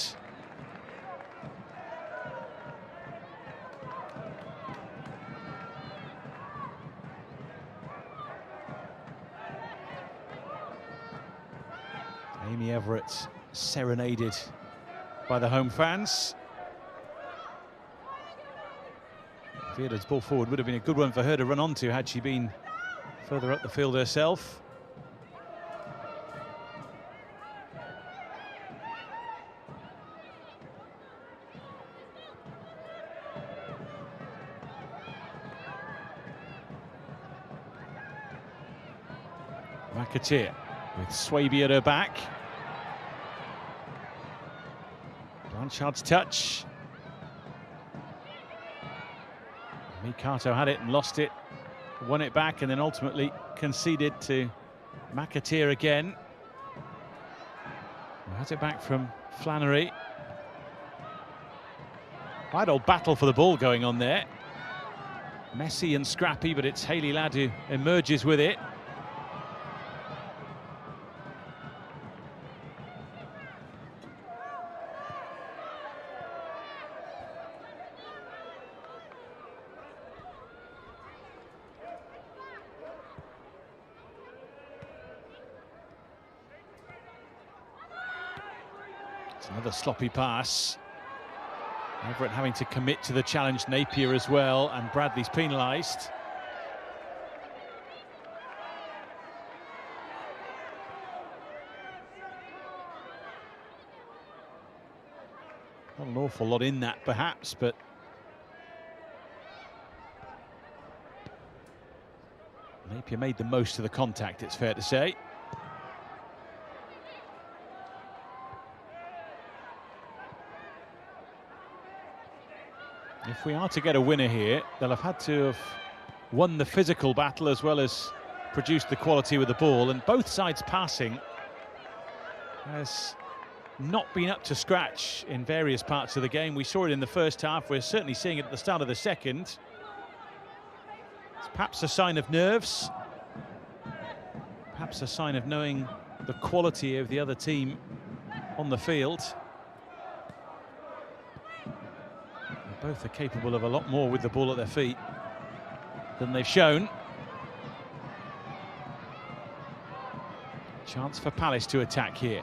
Amy Everett serenaded by the home fans. Veerden's ball forward would have been a good one for her to run onto had she been further up the field herself. McAteer with Swaby at her back. Blanchard's touch. Kato had it and lost it, won it back, and then ultimately conceded to McAteer again. Has it back from Flannery. Quite old battle for the ball going on there. Messy and scrappy, but it's Hayley Ladd who emerges with it. It's another sloppy pass. Everett having to commit to the challenge, Napier as well, and Bradley's penalised. Not an awful lot in that, perhaps, but Napier made the most of the contact, it's fair to say. If we are to get a winner here, they'll have had to have won the physical battle as well as produced the quality with the ball, and both sides' passing has not been up to scratch in various parts of the game. We saw it in the first half, we're certainly seeing it at the start of the second. It's perhaps a sign of nerves, perhaps a sign of knowing the quality of the other team on the field. Both are capable of a lot more with the ball at their feet than they've shown. Chance for Palace to attack here.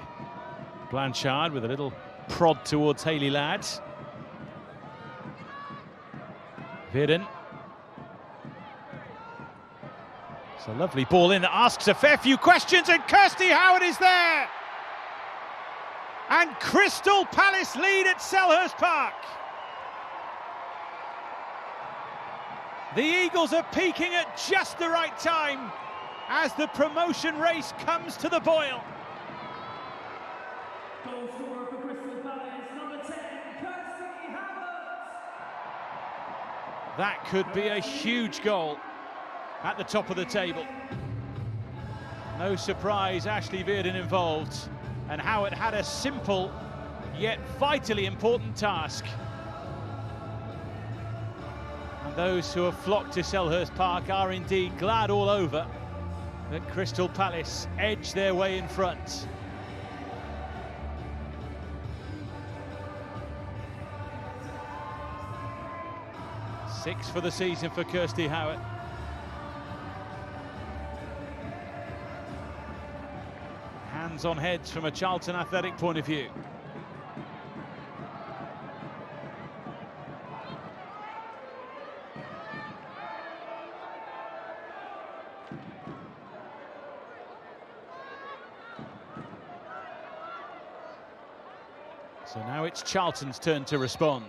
Blanchard with a little prod towards Hayley Ladd. Virden. It's a lovely ball in that asks a fair few questions, and Kirsty Howard is there! And Crystal Palace lead at Selhurst Park. The Eagles are peaking at just the right time as the promotion race comes to the boil. Goal scorer for Crystal Palace, number 10, Kirsty Howard. That could be a huge goal at the top of the table. No surprise, Ashley Virden involved, and Howard had a simple yet vitally important task. And those who have flocked to Selhurst Park are indeed glad all over that Crystal Palace edge their way in front. Six for the season for Kirsty Howard. Hands on heads from a Charlton athletic point of view. So now it's Charlton's turn to respond.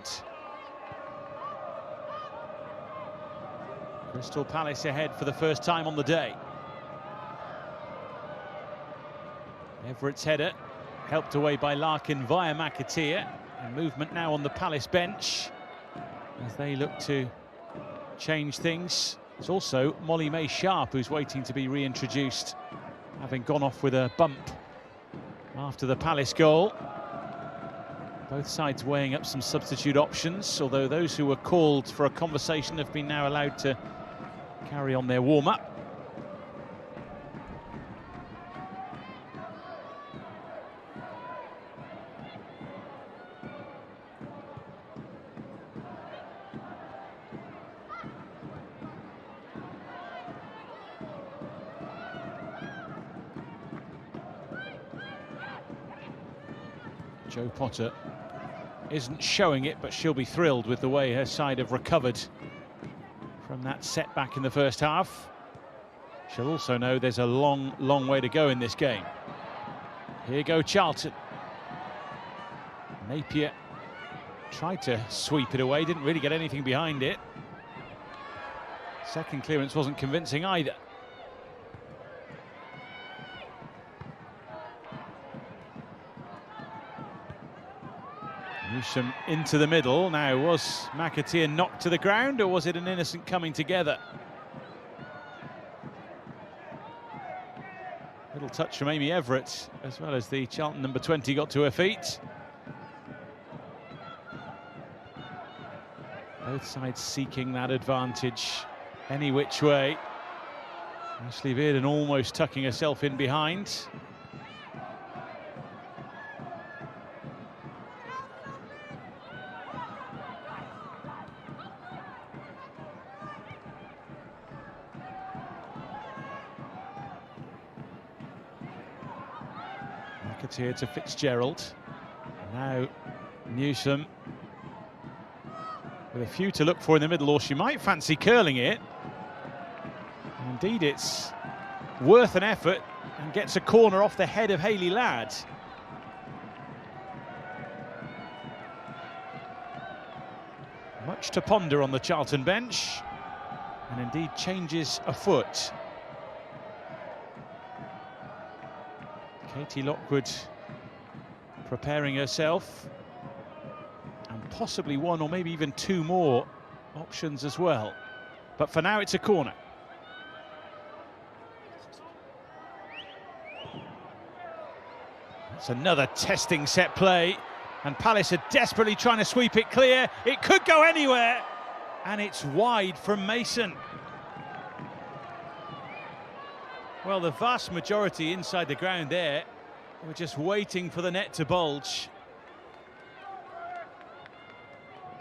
Crystal Palace ahead for the first time on the day. Everett's header, helped away by Larkin via McAteer. And movement now on the Palace bench as they look to change things. There's also Molly May Sharp, who's waiting to be reintroduced, having gone off with a bump after the Palace goal. Both sides weighing up some substitute options, although those who were called for a conversation have been now allowed to carry on their warm-up. Jo Potter isn't showing it, but she'll be thrilled with the way her side have recovered from that setback in the first half. She'll also know there's a long, long way to go in this game. Here go Charlton. Napier tried to sweep it away, didn't really get anything behind it. Second clearance wasn't convincing either. Newsom into the middle. Now, was McAteer knocked to the ground, or was it an innocent coming together? Little touch from Amy Everett, as well as the Charlton number 20 got to her feet. Both sides seeking that advantage any which way. Ashley Bearden almost tucking herself in behind. McAteer to Fitzgerald. Now Newsom with a few to look for in the middle, or she might fancy curling it. Indeed, it's worth an effort and gets a corner off the head of Hayley Ladd. Much to ponder on the Charlton bench, and indeed changes afoot. Katie Lockwood preparing herself, and possibly one or maybe even two more options as well. But for now, it's a corner. It's another testing set play, and Palace are desperately trying to sweep it clear. It could go anywhere, and it's wide from Mason. Well, the vast majority inside the ground there were just waiting for the net to bulge.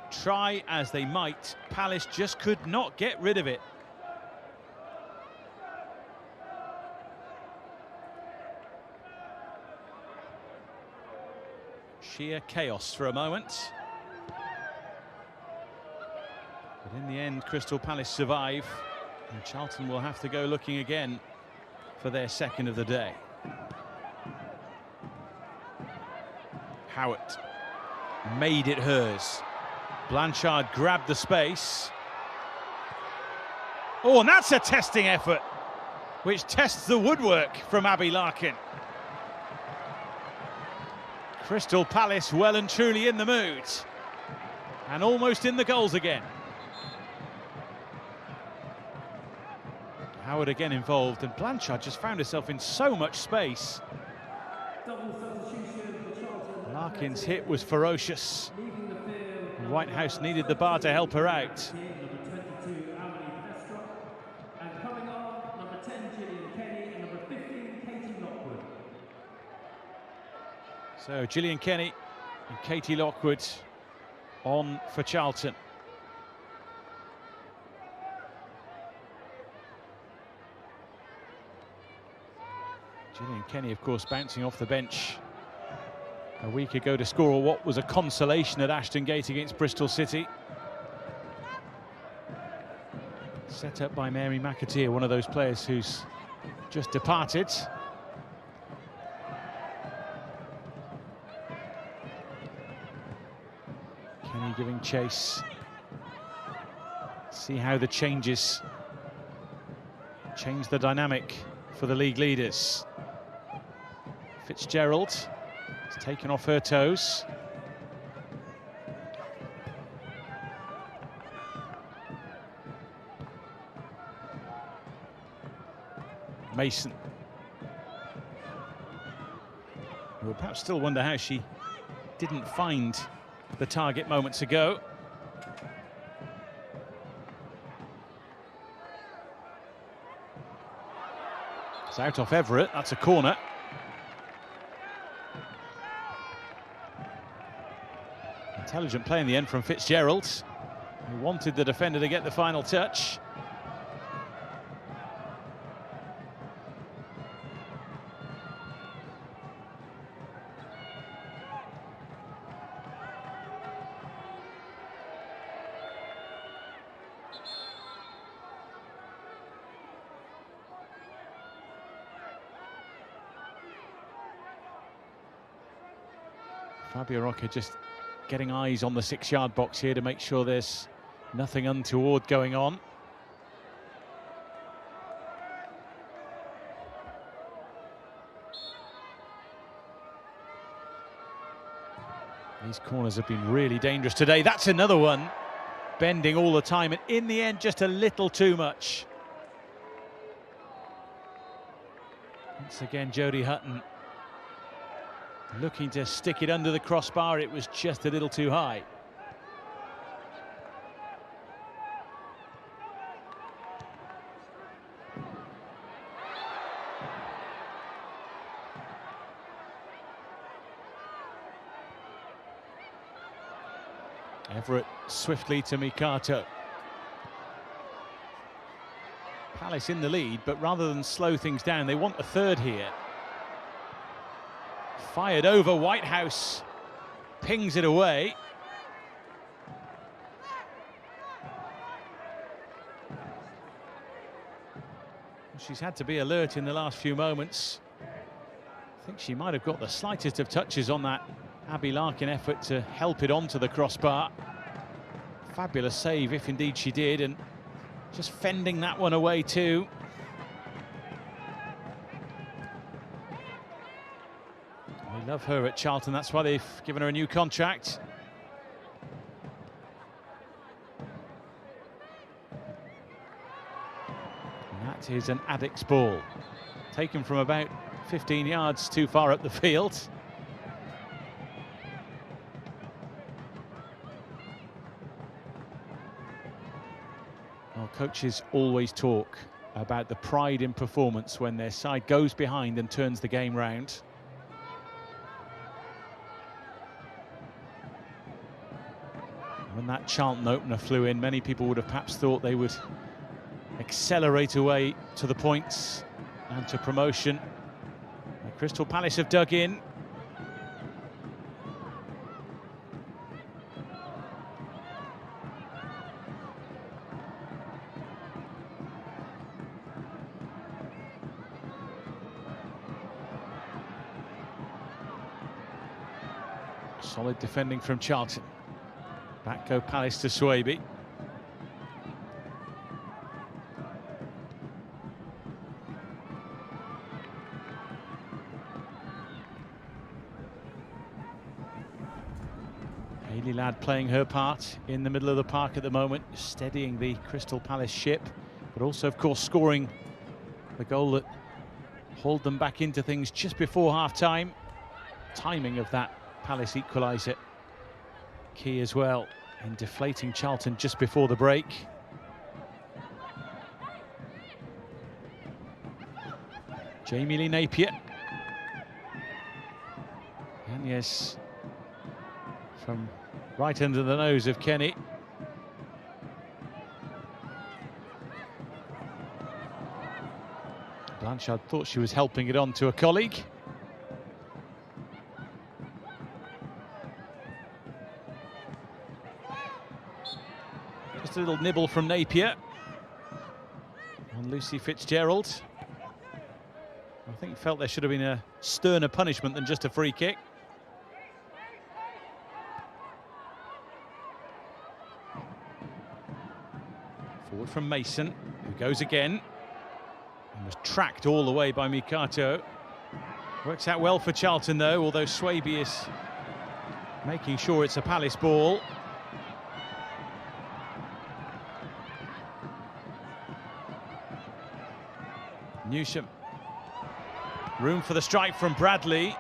Try as they might, Palace just could not get rid of it. Sheer chaos for a moment. But in the end, Crystal Palace survive, and Charlton will have to go looking again for their second of the day. Howard made it hers. Blanchard grabbed the space. Oh, and that's a testing effort, which tests the woodwork from Abby Larkin. Crystal Palace well and truly in the mood, and almost in the goals again. Howard again involved, and Blanchard just found herself in so much space. Larkin's hit was ferocious. Whitehouse needed the bar to help her out. So Gillian Kenny and Katie Lockwood on for Charlton. Gillian Kenny, of course, bouncing off the bench a week ago to score what was a consolation at Ashton Gate against Bristol City. Set up by Mary McAteer, one of those players who's just departed. Kenny giving chase. See how the changes change the dynamic for the league leaders. Fitzgerald is taken off her toes. Mason. We'll perhaps still wonder how she didn't find the target moments ago. It's out off Everett, that's a corner. Intelligent play in the end from Fitzgerald, who wanted the defender to get the final touch. Fabio Rocca just getting eyes on the 6-yard box here to make sure there's nothing untoward going on. These corners have been really dangerous today. That's another one. Bending all the time, and in the end, just a little too much. Once again, Jodie Hutton looking to stick it under the crossbar. It was just a little too high. Everett swiftly to Mikato. Palace in the lead, but rather than slow things down, they want a third here. Fired over, Whitehouse pings it away. She's had to be alert in the last few moments. I think she might have got the slightest of touches on that Abby Larkin effort to help it onto the crossbar. Fabulous save, if indeed she did, and just fending that one away too. They love her at Charlton, that's why they've given her a new contract. And that is an Addicks ball, taken from about 15 yards too far up the field. Well, coaches always talk about the pride in performance when their side goes behind and turns the game round. When that Charlton opener flew in, many people would have perhaps thought they would accelerate away to the points and to promotion. Crystal Palace have dug in. Solid defending from Charlton. Back go Palace to Swaby. Hayley Ladd playing her part in the middle of the park at the moment, steadying the Crystal Palace ship, but also, of course, scoring the goal that hauled them back into things just before half-time. Timing of that Palace equaliser key as well in deflating Charlton just before the break. Jamie Lee Napier. And yes, from right under the nose of Kenny. Blanchard thought she was helping it on to a colleague. Just a little nibble from Napier on Lucy Fitzgerald. I think felt there should have been a sterner punishment than just a free kick. Forward from Mason, who goes again. And was tracked all the way by Mikato. Works out well for Charlton though, although Swaby is making sure it's a Palace ball. Newsham. Room for the strike from Bradley.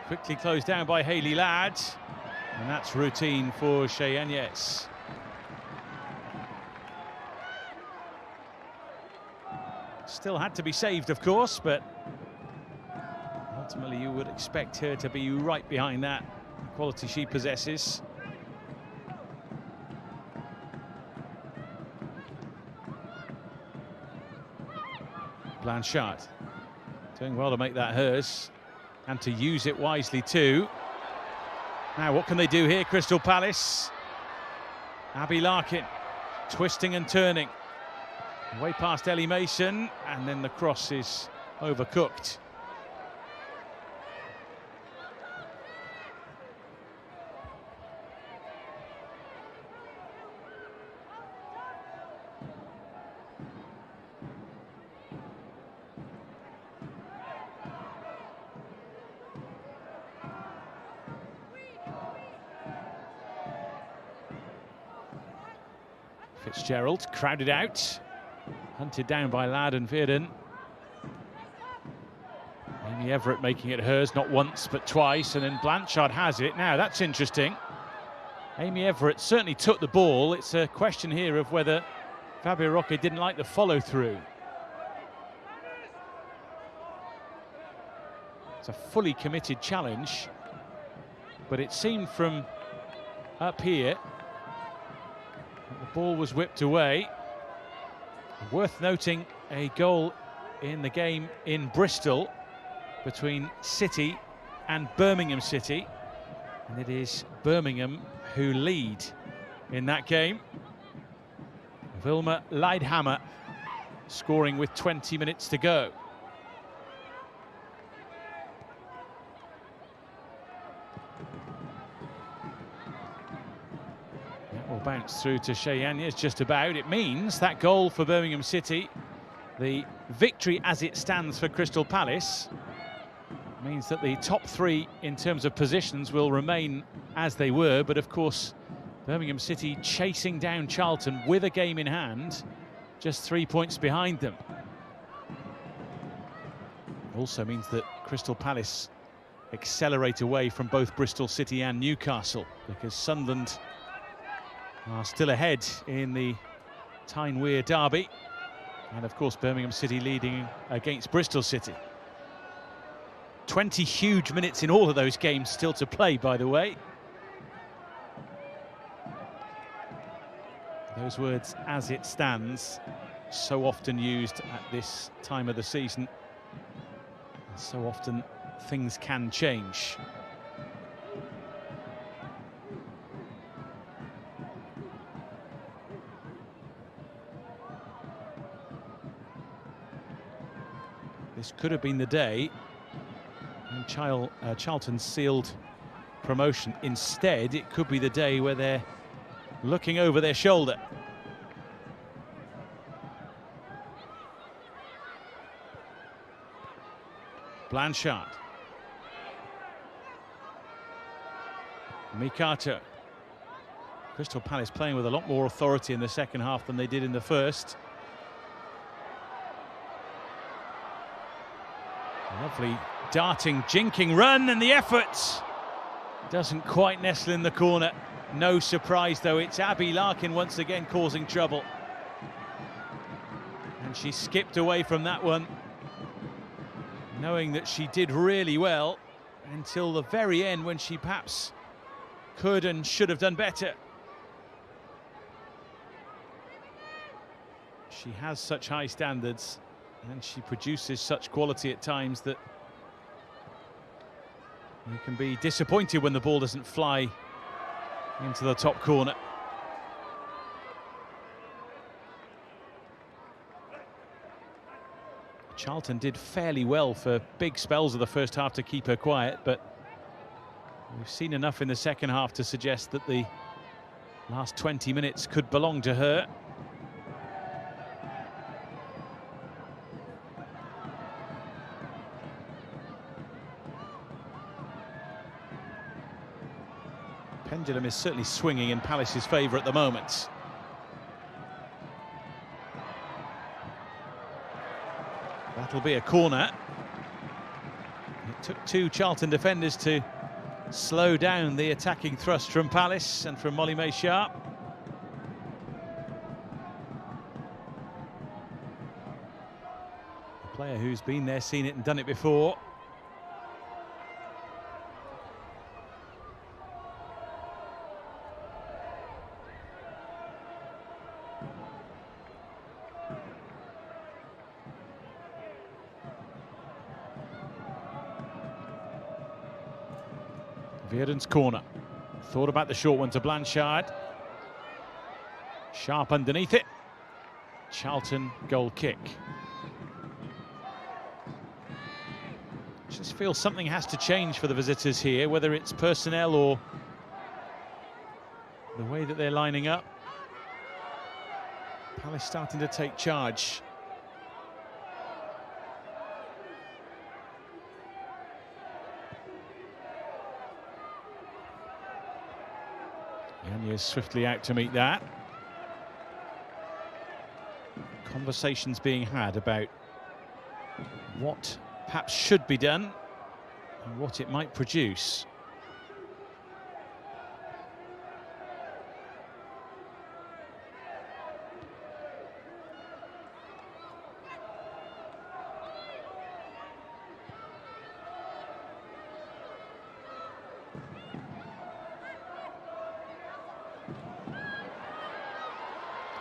Quickly closed down by Hayley Ladd. And that's routine for Cheyenne-Yes. Still had to be saved, of course, but ultimately you would expect her to be right behind that quality she possesses. Blanchard doing well to make that hers and to use it wisely too. Now what can they do here, Crystal Palace? Abby Larkin twisting and turning. Way past Ellie Mason, and then the cross is overcooked. Fitzgerald crowded out, hunted down by Ladd and Veerden. Amy Everett making it hers, not once but twice, and then Blanchard has it. Now that's interesting. Amy Everett certainly took the ball. It's a question here of whether Fabio Roque didn't like the follow-through. It's a fully committed challenge, but it seemed from up here that the ball was whipped away. Worth noting, a goal in the game in Bristol between City and Birmingham City, and it is Birmingham who lead in that game. Vilma Leidhammer scoring with 20 minutes to go. That will bounce through to Sheyanyes just about. It means that goal for Birmingham City, the victory as it stands for Crystal Palace, means that the top three in terms of positions will remain as they were, but of course Birmingham City chasing down Charlton with a game in hand, just 3 points behind them. Also means that Crystal Palace accelerate away from both Bristol City and Newcastle, because Sunderland are still ahead in the Tyne Wear derby, and of course Birmingham City leading against Bristol City. 20 huge minutes in all of those games still to play, by the way. Those words, as it stands, so often used at this time of the season. So often things can change. This could have been the day when Charlton sealed promotion. Instead, it could be the day where they're looking over their shoulder. Blanchard. Mikato. Crystal Palace playing with a lot more authority in the second half than they did in the first. Lovely darting, jinking run, and the effort doesn't quite nestle in the corner. No surprise though, it's Abby Larkin once again causing trouble. And she skipped away from that one, knowing that she did really well until the very end, when she perhaps could and should have done better. She has such high standards and she produces such quality at times that you can be disappointed when the ball doesn't fly into the top corner. Charlton did fairly well for big spells of the first half to keep her quiet, but we've seen enough in the second half to suggest that the last 20 minutes could belong to her. Pendulum is certainly swinging in Palace's favour at the moment. That'll be a corner. It took two Charlton defenders to slow down the attacking thrust from Palace and from Molly May Sharp. A player who's been there, seen it and done it before. Veerden's corner. Thought about the short one to Blanchard. Sharp underneath it. Charlton goal kick. Just feel something has to change for the visitors here, whether it's personnel or the way that they're lining up. Palace starting to take charge. Yanya's swiftly out to meet that. conversations being had about what perhaps should be done and what it might produce.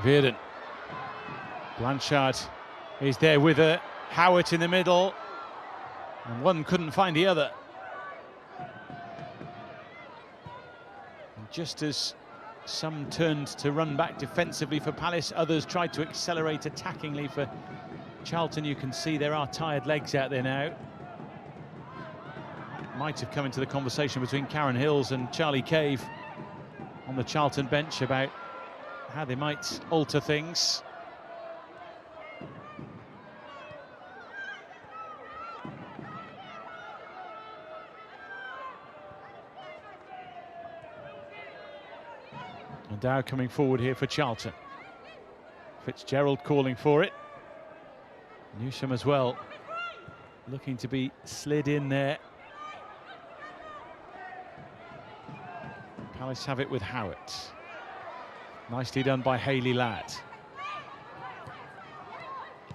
Veerden. Blanchard is there with her. Howard in the middle. And one couldn't find the other. And just as some turned to run back defensively for Palace, others tried to accelerate attackingly for Charlton. You can see there are tired legs out there now. Might have come into the conversation between Karen Hills and Charlie Cave on the Charlton bench about how they might alter things. And Dow coming forward here for Charlton. Fitzgerald calling for it. Newsham as well, looking to be slid in there. Palace have it with Howard. Nicely done by Hayley Ladd.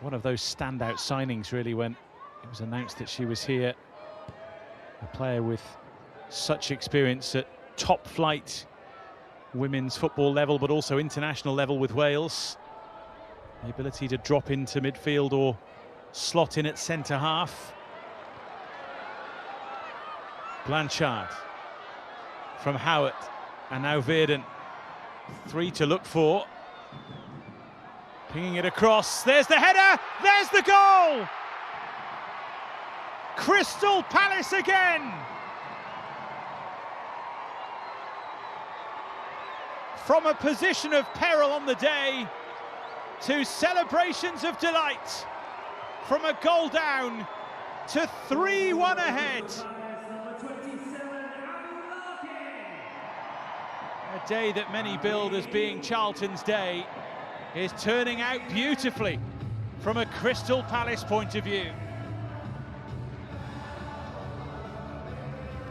One of those standout signings, really, when it was announced that she was here. A player with such experience at top flight women's football level, but also international level with Wales. The ability to drop into midfield or slot in at centre half. Blanchard from Howard, and now Veerden. 3 to look for. Pinging it across. There's the header. There's the goal. Crystal Palace again. From a position of peril on the day to celebrations of delight. From a goal down to 3-1 ahead. A day that many build as being Charlton's day is turning out beautifully from a Crystal Palace point of view.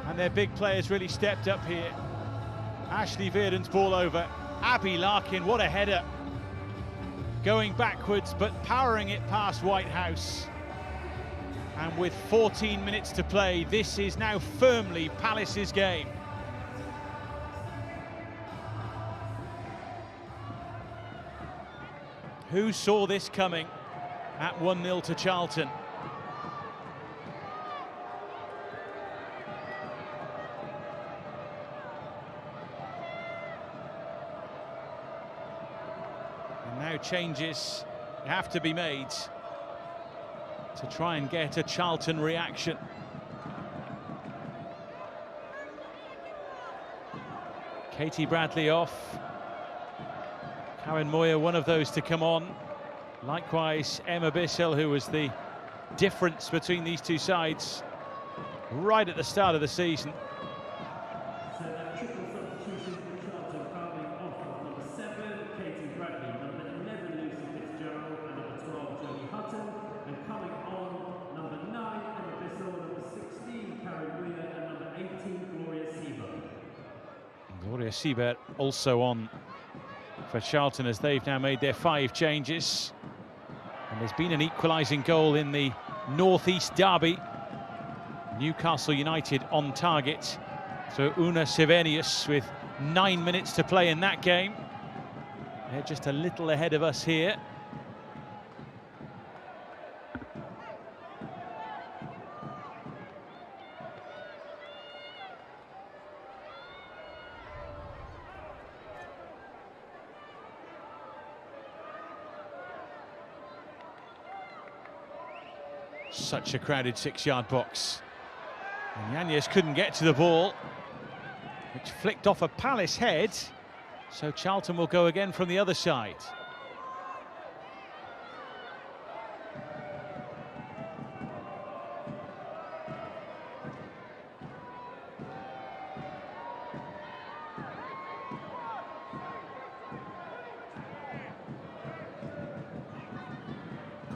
And their big players really stepped up here. Ashley Veerden's ball over. Abby Larkin, what a header. Going backwards but powering it past Whitehouse. And with 14 minutes to play, this is now firmly Palace's game. Who saw this coming at 1-0 to Charlton? And now changes have to be made to try and get a Charlton reaction. Katie Bradley off. Karen Moyer, one of those to come on. Likewise, Emma Bissell, who was the difference between these two sides right at the start of the season. So that triple substitution for Charlton coming off of number 7, Katie Bradley, number 11, Lucy Fitzgerald, and number 12, Jodie Hutton, and coming on number 9, Emma Bissell, number 16, Karen Moyer, and number 18, Gloria Siebert. Gloria Siebert also on for Charlton as they've now made their 5 changes. And there's been an equalising goal in the North East derby. Newcastle United on target. So Una Sevenius with 9 minutes to play in that game. They're just a little ahead of us here. Such a crowded 6-yard box. And Yanez couldn't get to the ball, which flicked off a Palace head. So Charlton will go again from the other side.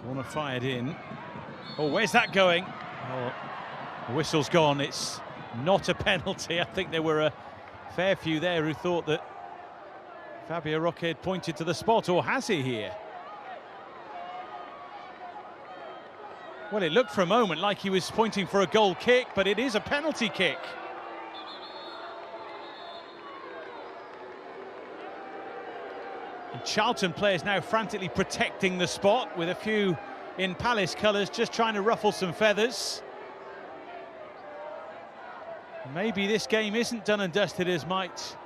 Corner fired in. Oh, where's that going? Oh, the whistle's gone. It's not a penalty. I think there were a fair few there who thought that Fabio Roque had pointed to the spot, or has he here? Well, it looked for a moment like he was pointing for a goal kick, but it is a penalty kick. And Charlton players now frantically protecting the spot, with a few in Palace colours just trying to ruffle some feathers. Maybe this game isn't done and dusted as might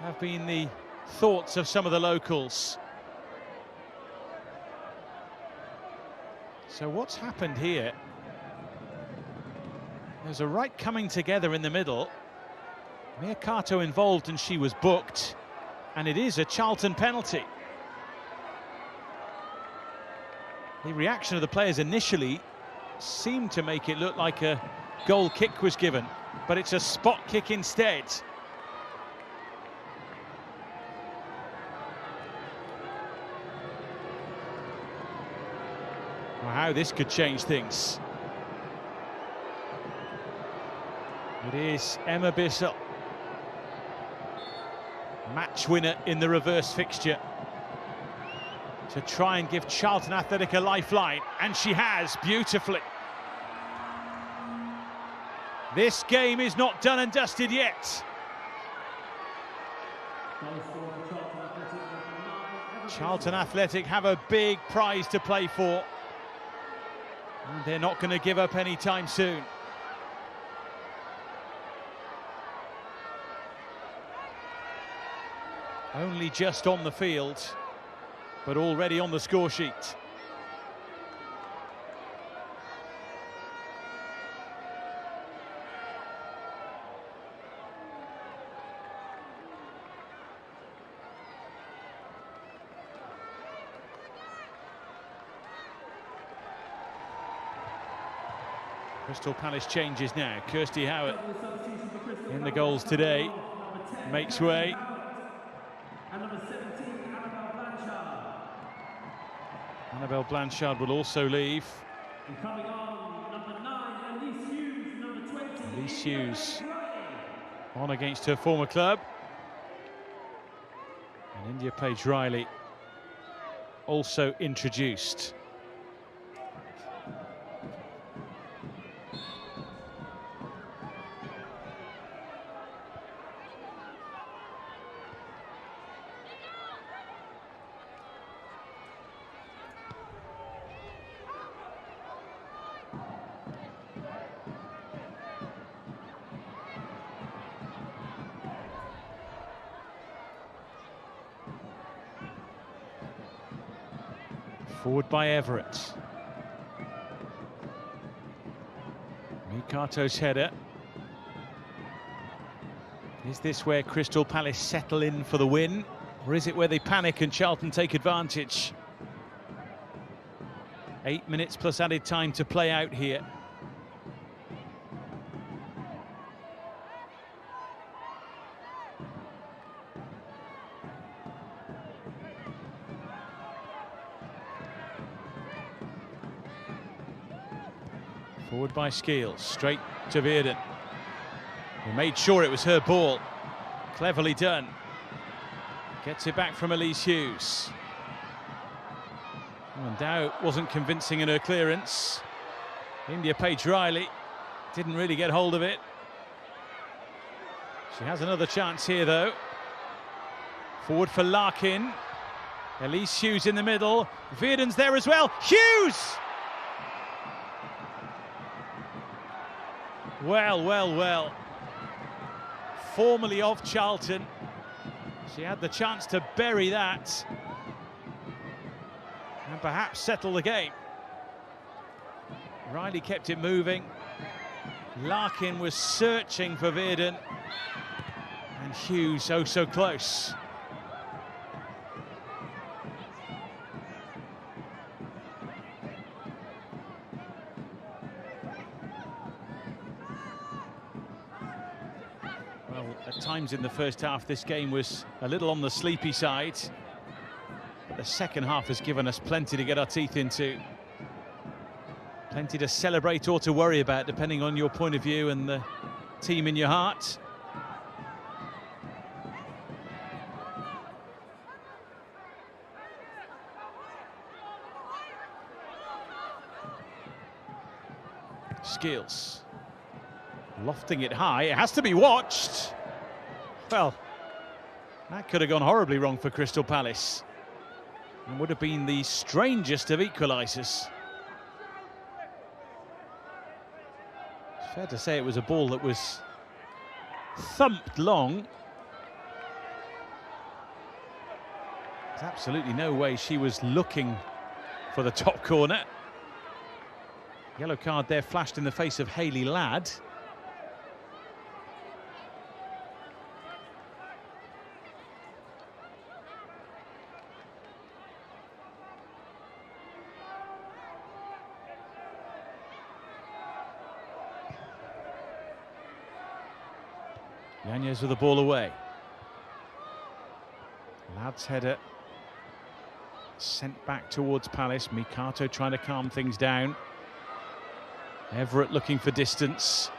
have been the thoughts of some of the locals. So what's happened here? There's a right coming together in the middle. Mercato involved and she was booked. And it is a Charlton penalty. The reaction of the players initially seemed to make it look like a goal kick was given, but it's a spot kick instead. Well, how this could change things. It is Emma Bissell, match winner in the reverse fixture, to try and give Charlton Athletic a lifeline, and she has beautifully. This game is not done and dusted yet. Charlton Athletic have a big prize to play for, and they're not going to give up any time soon. Only just on the field, but already on the score sheet. Crystal Palace changes now. Kirsty Howard in the goals today, makes way. Annabelle Blanchard will also leave. And coming on, number 9, Elise Hughes, number 20. Elise Hughes on against her former club. And India Page Riley also introduced. Forward by Everett. Mercato's header. Is this where Crystal Palace settle in for the win? Or is it where they panic and Charlton take advantage? 8 minutes plus added time to play out here. Forward by Skeels, straight to Veerden, who made sure it was her ball. Cleverly done. Gets it back from Elise Hughes. And Dow wasn't convincing in her clearance. India Page Riley didn't really get hold of it. She has another chance here though. Forward for Larkin. Elise Hughes in the middle. Veerden's there as well. Hughes! Well, well, well. Formerly of Charlton. She had the chance to bury that and perhaps settle the game. Riley kept it moving. Larkin was searching for Veerden. And Hughes oh so close. At times in the first half, this game was a little on the sleepy side. But the second half has given us plenty to get our teeth into. Plenty to celebrate or to worry about, depending on your point of view and the team in your heart. Skills. Lofting it high. It has to be watched. Well, that could have gone horribly wrong for Crystal Palace. And would have been the strangest of equalisers. It's fair to say it was a ball that was thumped long. There's absolutely no way she was looking for the top corner. Yellow card there flashed in the face of Hayley Ladd. Yanez with the ball away. Ladd's header sent back towards Palace. Mikato trying to calm things down. Everett looking for distance.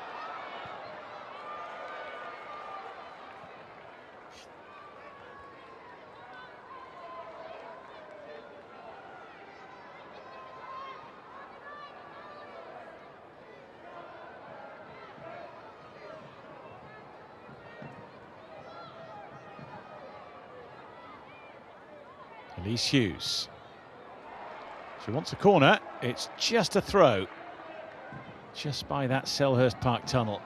Elise Hughes. She wants a corner. It's just a throw. Just by that Selhurst Park tunnel.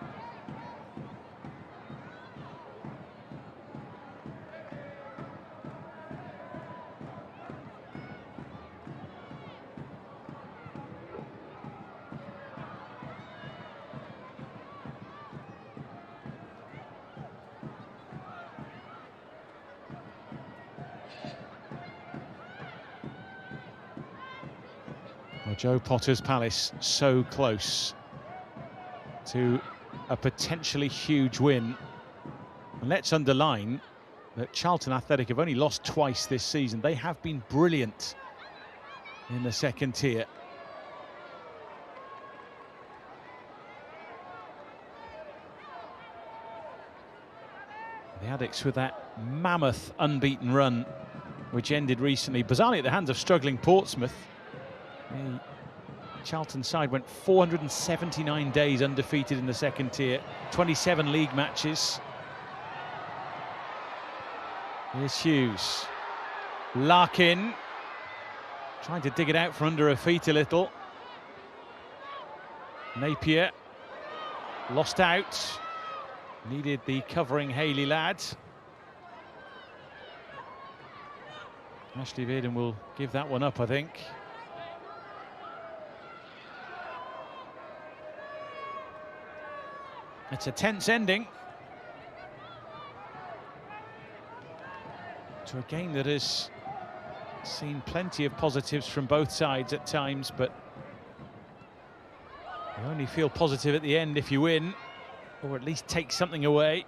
Well, Joe Potter's Palace so close to a potentially huge win. And let's underline that Charlton Athletic have only lost twice this season. They have been brilliant in the second tier. The Addicts with that mammoth unbeaten run, which ended recently, bizarrely at the hands of struggling Portsmouth. The Charlton side went 479 days undefeated in the second tier, 27 league matches. Here's Hughes. Larkin trying to dig it out from under her feet a little. Napier lost out. Needed the covering Hayley Ladd. Ashley Veerden will give that one up, I think. It's a tense ending to a game that has seen plenty of positives from both sides at times, but you only feel positive at the end if you win, or at least take something away.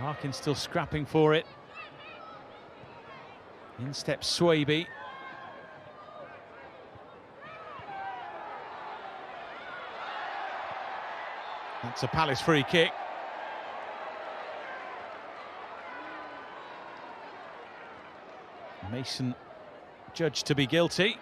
Larkin still scrapping for it. In steps Swaby. That's a Palace free kick. Mason judged to be guilty.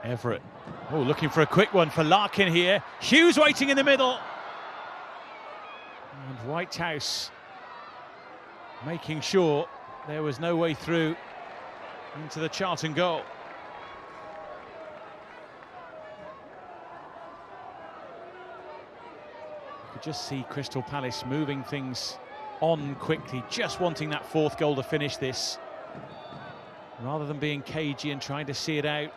Everett, oh, looking for a quick one for Larkin here. Hughes waiting in the middle. And Whitehouse making sure there was no way through into the Charlton goal. You could just see Crystal Palace moving things on quickly, just wanting that fourth goal to finish this, rather than being cagey and trying to see it out.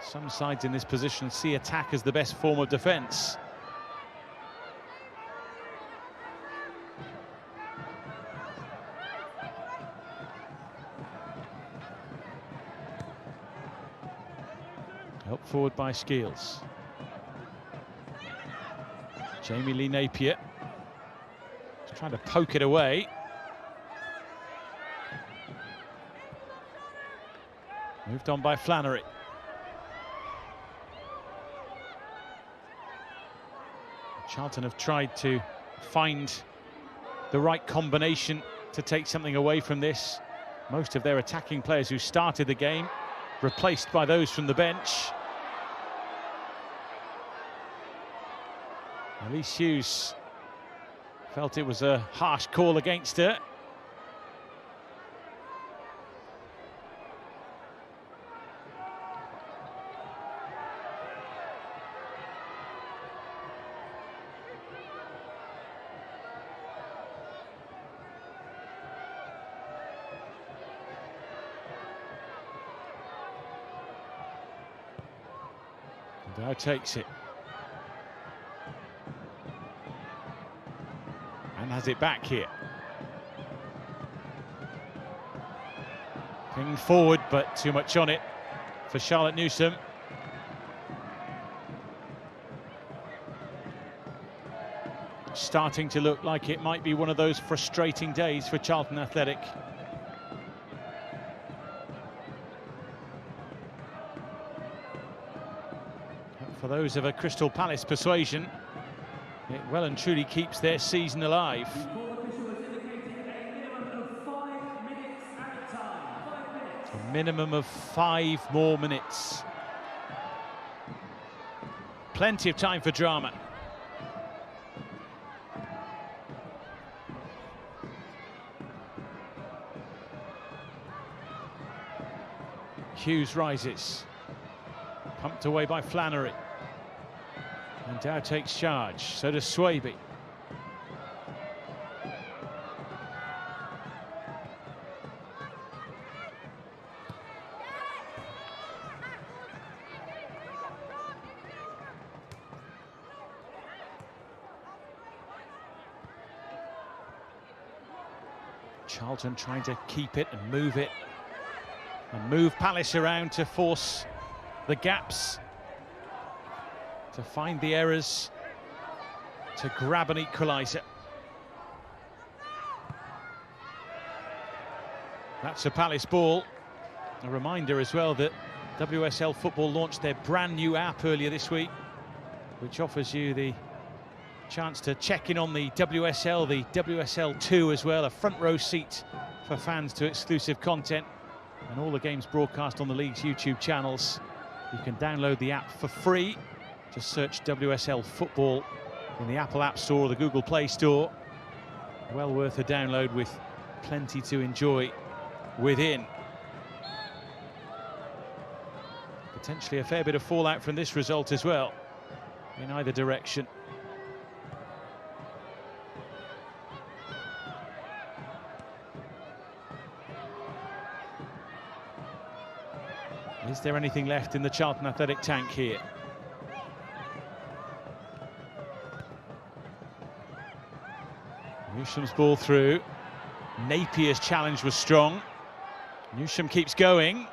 Some sides in this position see attack as the best form of defence. Helped forward by Skeels. Jamie Lee Napier. He's trying to poke it away. Moved on by Flannery. Charlton have tried to find the right combination to take something away from this. Most of their attacking players who started the game replaced by those from the bench. Elise Hughes felt it was a harsh call against her. Now takes it. And has it back here. Pinged forward, but too much on it for Charlotte Newsome. Starting to look like it might be one of those frustrating days for Charlton Athletic. For those of a Crystal Palace persuasion, it well and truly keeps their season alive. A minimum of 5 more minutes. Plenty of time for drama. Hughes rises. Pumped away by Flannery. And Dow takes charge, so does Swaby. Charlton trying to keep it and move it. And move Palace around to force the gaps, to find the errors, to grab an equalizer. That's a Palace ball. A reminder as well that WSL Football launched their brand new app earlier this week, which offers you the chance to check in on the WSL 2 as well, a front row seat for fans to exclusive content, and all the games broadcast on the league's YouTube channels. You can download the app for free. Just search WSL Football in the Apple App Store or the Google Play Store. Well worth a download with plenty to enjoy within. Potentially a fair bit of fallout from this result as well, in either direction. Is there anything left in the Charlton Athletic tank here? Newsom's ball through. Napier's challenge was strong. Newsom keeps going.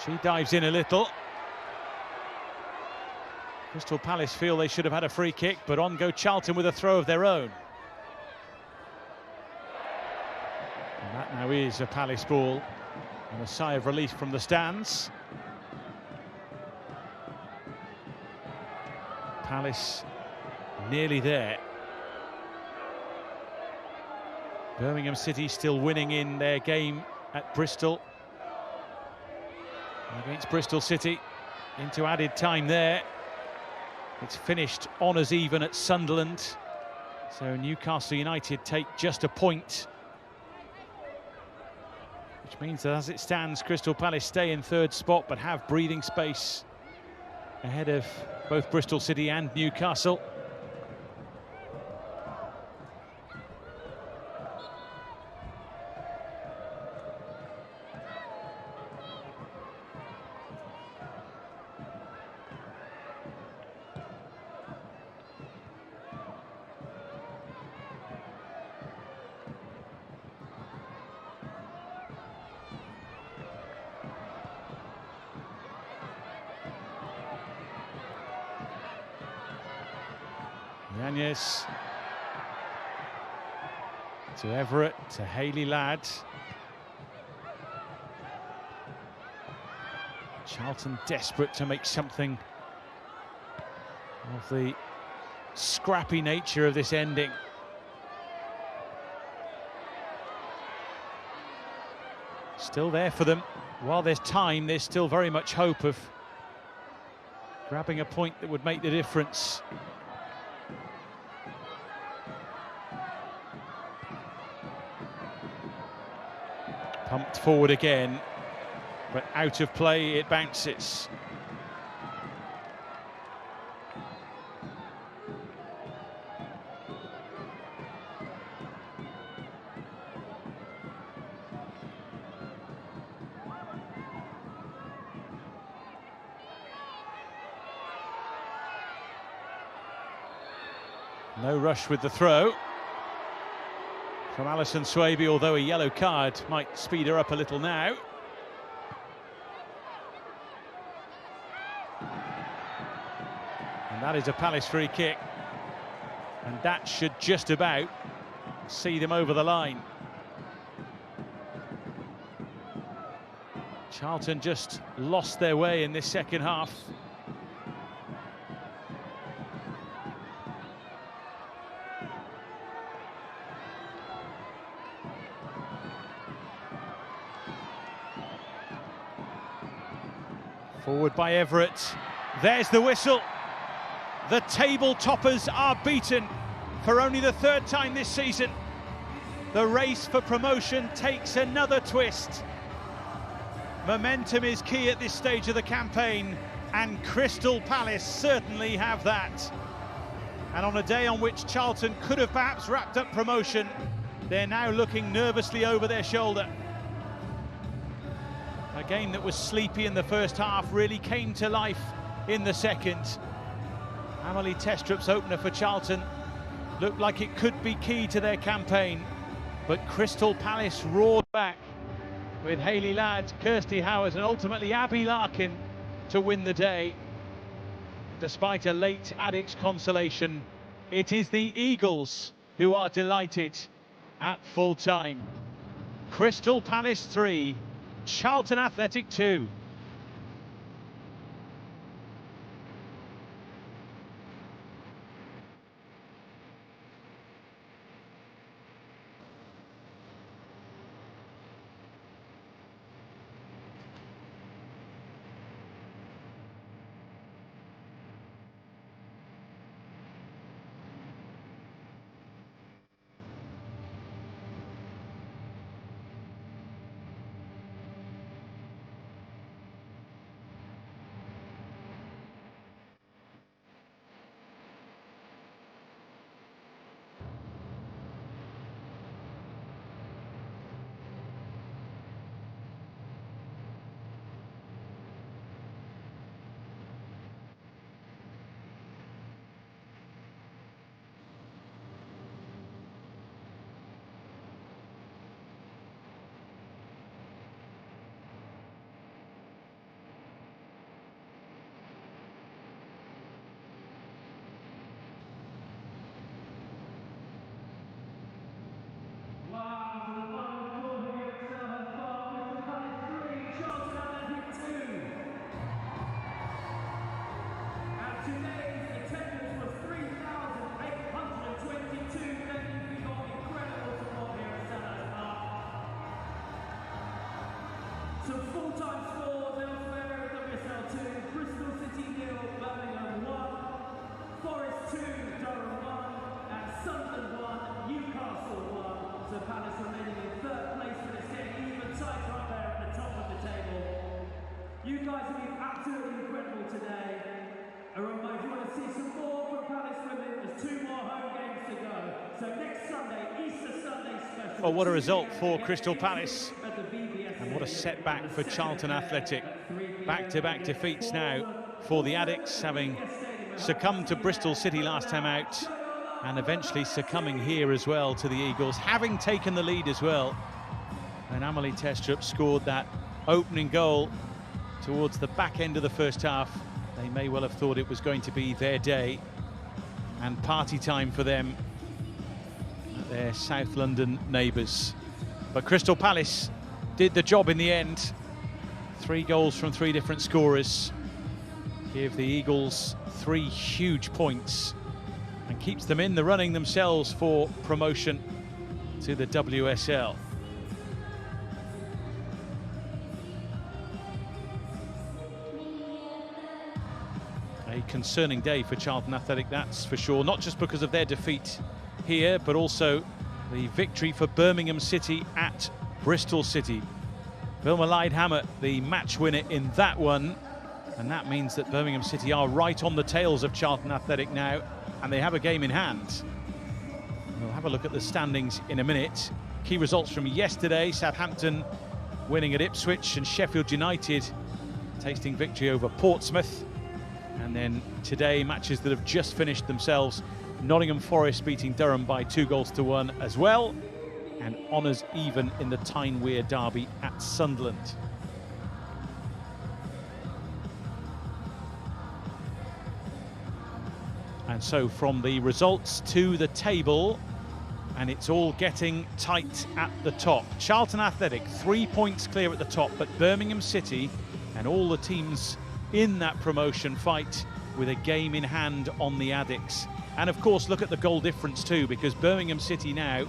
She dives in a little. Crystal Palace feel they should have had a free kick, but on go Charlton with a throw of their own. And that now is a Palace ball. And a sigh of relief from the stands. Palace nearly there. Birmingham City still winning in their game at Bristol. Against Bristol City, into added time there. It's finished honours even at Sunderland. So Newcastle United take just a point. Which means that as it stands, Crystal Palace stay in third spot, but have breathing space ahead of both Bristol City and Newcastle. Yanez to Everett, to Hayley Ladd. Charlton desperate to make something of the scrappy nature of this ending. Still there for them. While there's time, there's still very much hope of grabbing a point that would make the difference. Pumped forward again, but out of play it bounces. No rush with the throw from Alison Swaby, although a yellow card might speed her up a little now. And that is a Palace free kick. And that should just about see them over the line. Charlton just lost their way in this second half. Forward by Everett. There's the whistle. The table toppers are beaten for only the third time this season. The race for promotion takes another twist. Momentum is key at this stage of the campaign, and Crystal Palace certainly have that. And on a day on which Charlton could have perhaps wrapped up promotion, they're now looking nervously over their shoulder. A game that was sleepy in the first half really came to life in the second. Amelie Testrup's opener for Charlton looked like it could be key to their campaign, but Crystal Palace roared back with Hayley Ladd, Kirsty Howard and ultimately Abby Larkin to win the day. Despite a late Addicks consolation, it is the Eagles who are delighted at full time. Crystal Palace 3, Charlton Athletic 2. Some full-time scores elsewhere at WSL 2, Bristol City 0, Birmingham 1, Forest 2, Durham 1, and Sunderland 1, Newcastle 1. So Palace remaining in third place for this game, even tighter up there at the top of the table. You guys have been absolutely incredible today. A reminder, if you want to see some more from Palace women, there's 2 more home games to go. So next Sunday, Easter Sunday special. Well, what a result for Crystal Palace. And what a setback for Charlton Athletic. Back-to-back defeats now for the Addicks, having succumbed to Bristol City last time out and eventually succumbing here as well to the Eagles, having taken the lead as well. And Amelie Testrup scored that opening goal towards the back end of the first half. They may well have thought it was going to be their day. and party time for them at their South London neighbours. But Crystal Palace did the job in the end. 3 goals from 3 different scorers give the Eagles 3 huge points and keeps them in the running themselves for promotion to the WSL. A concerning day for Charlton Athletic, that's for sure, not just because of their defeat here, but also the victory for Birmingham City at Bristol City. Vilma Leidhammer, the match winner in that one, and that means that Birmingham City are right on the tails of Charlton Athletic now, and they have a game in hand. We'll have a look at the standings in a minute. Key results from yesterday: Southampton winning at Ipswich, and Sheffield United tasting victory over Portsmouth. And then today, matches that have just finished themselves: Nottingham Forest beating Durham by 2-1 as well, and honours even in the Tyne Wear derby at Sunderland. And so from the results to the table, and it's all getting tight at the top. Charlton Athletic 3 points clear at the top, but Birmingham City and all the teams in that promotion fight with a game in hand on the Addicks. And of course, look at the goal difference too, because Birmingham City now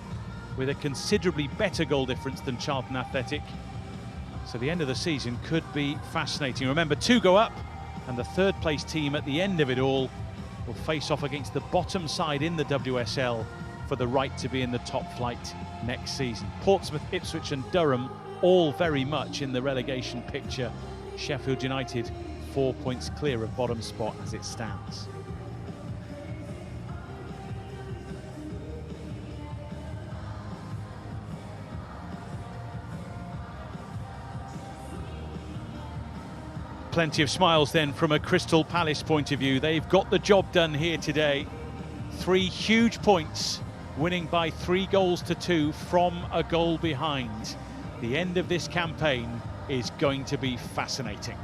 with a considerably better goal difference than Charlton Athletic. So the end of the season could be fascinating. Remember, 2 go up, and the 3rd place team at the end of it all will face off against the bottom side in the WSL for the right to be in the top flight next season. Portsmouth, Ipswich and Durham all very much in the relegation picture. Sheffield United 4 points clear of bottom spot as it stands. Plenty of smiles then from a Crystal Palace point of view. They've got the job done here today. 3 huge points, winning by 3-2 from a goal behind. The end of this campaign is going to be fascinating.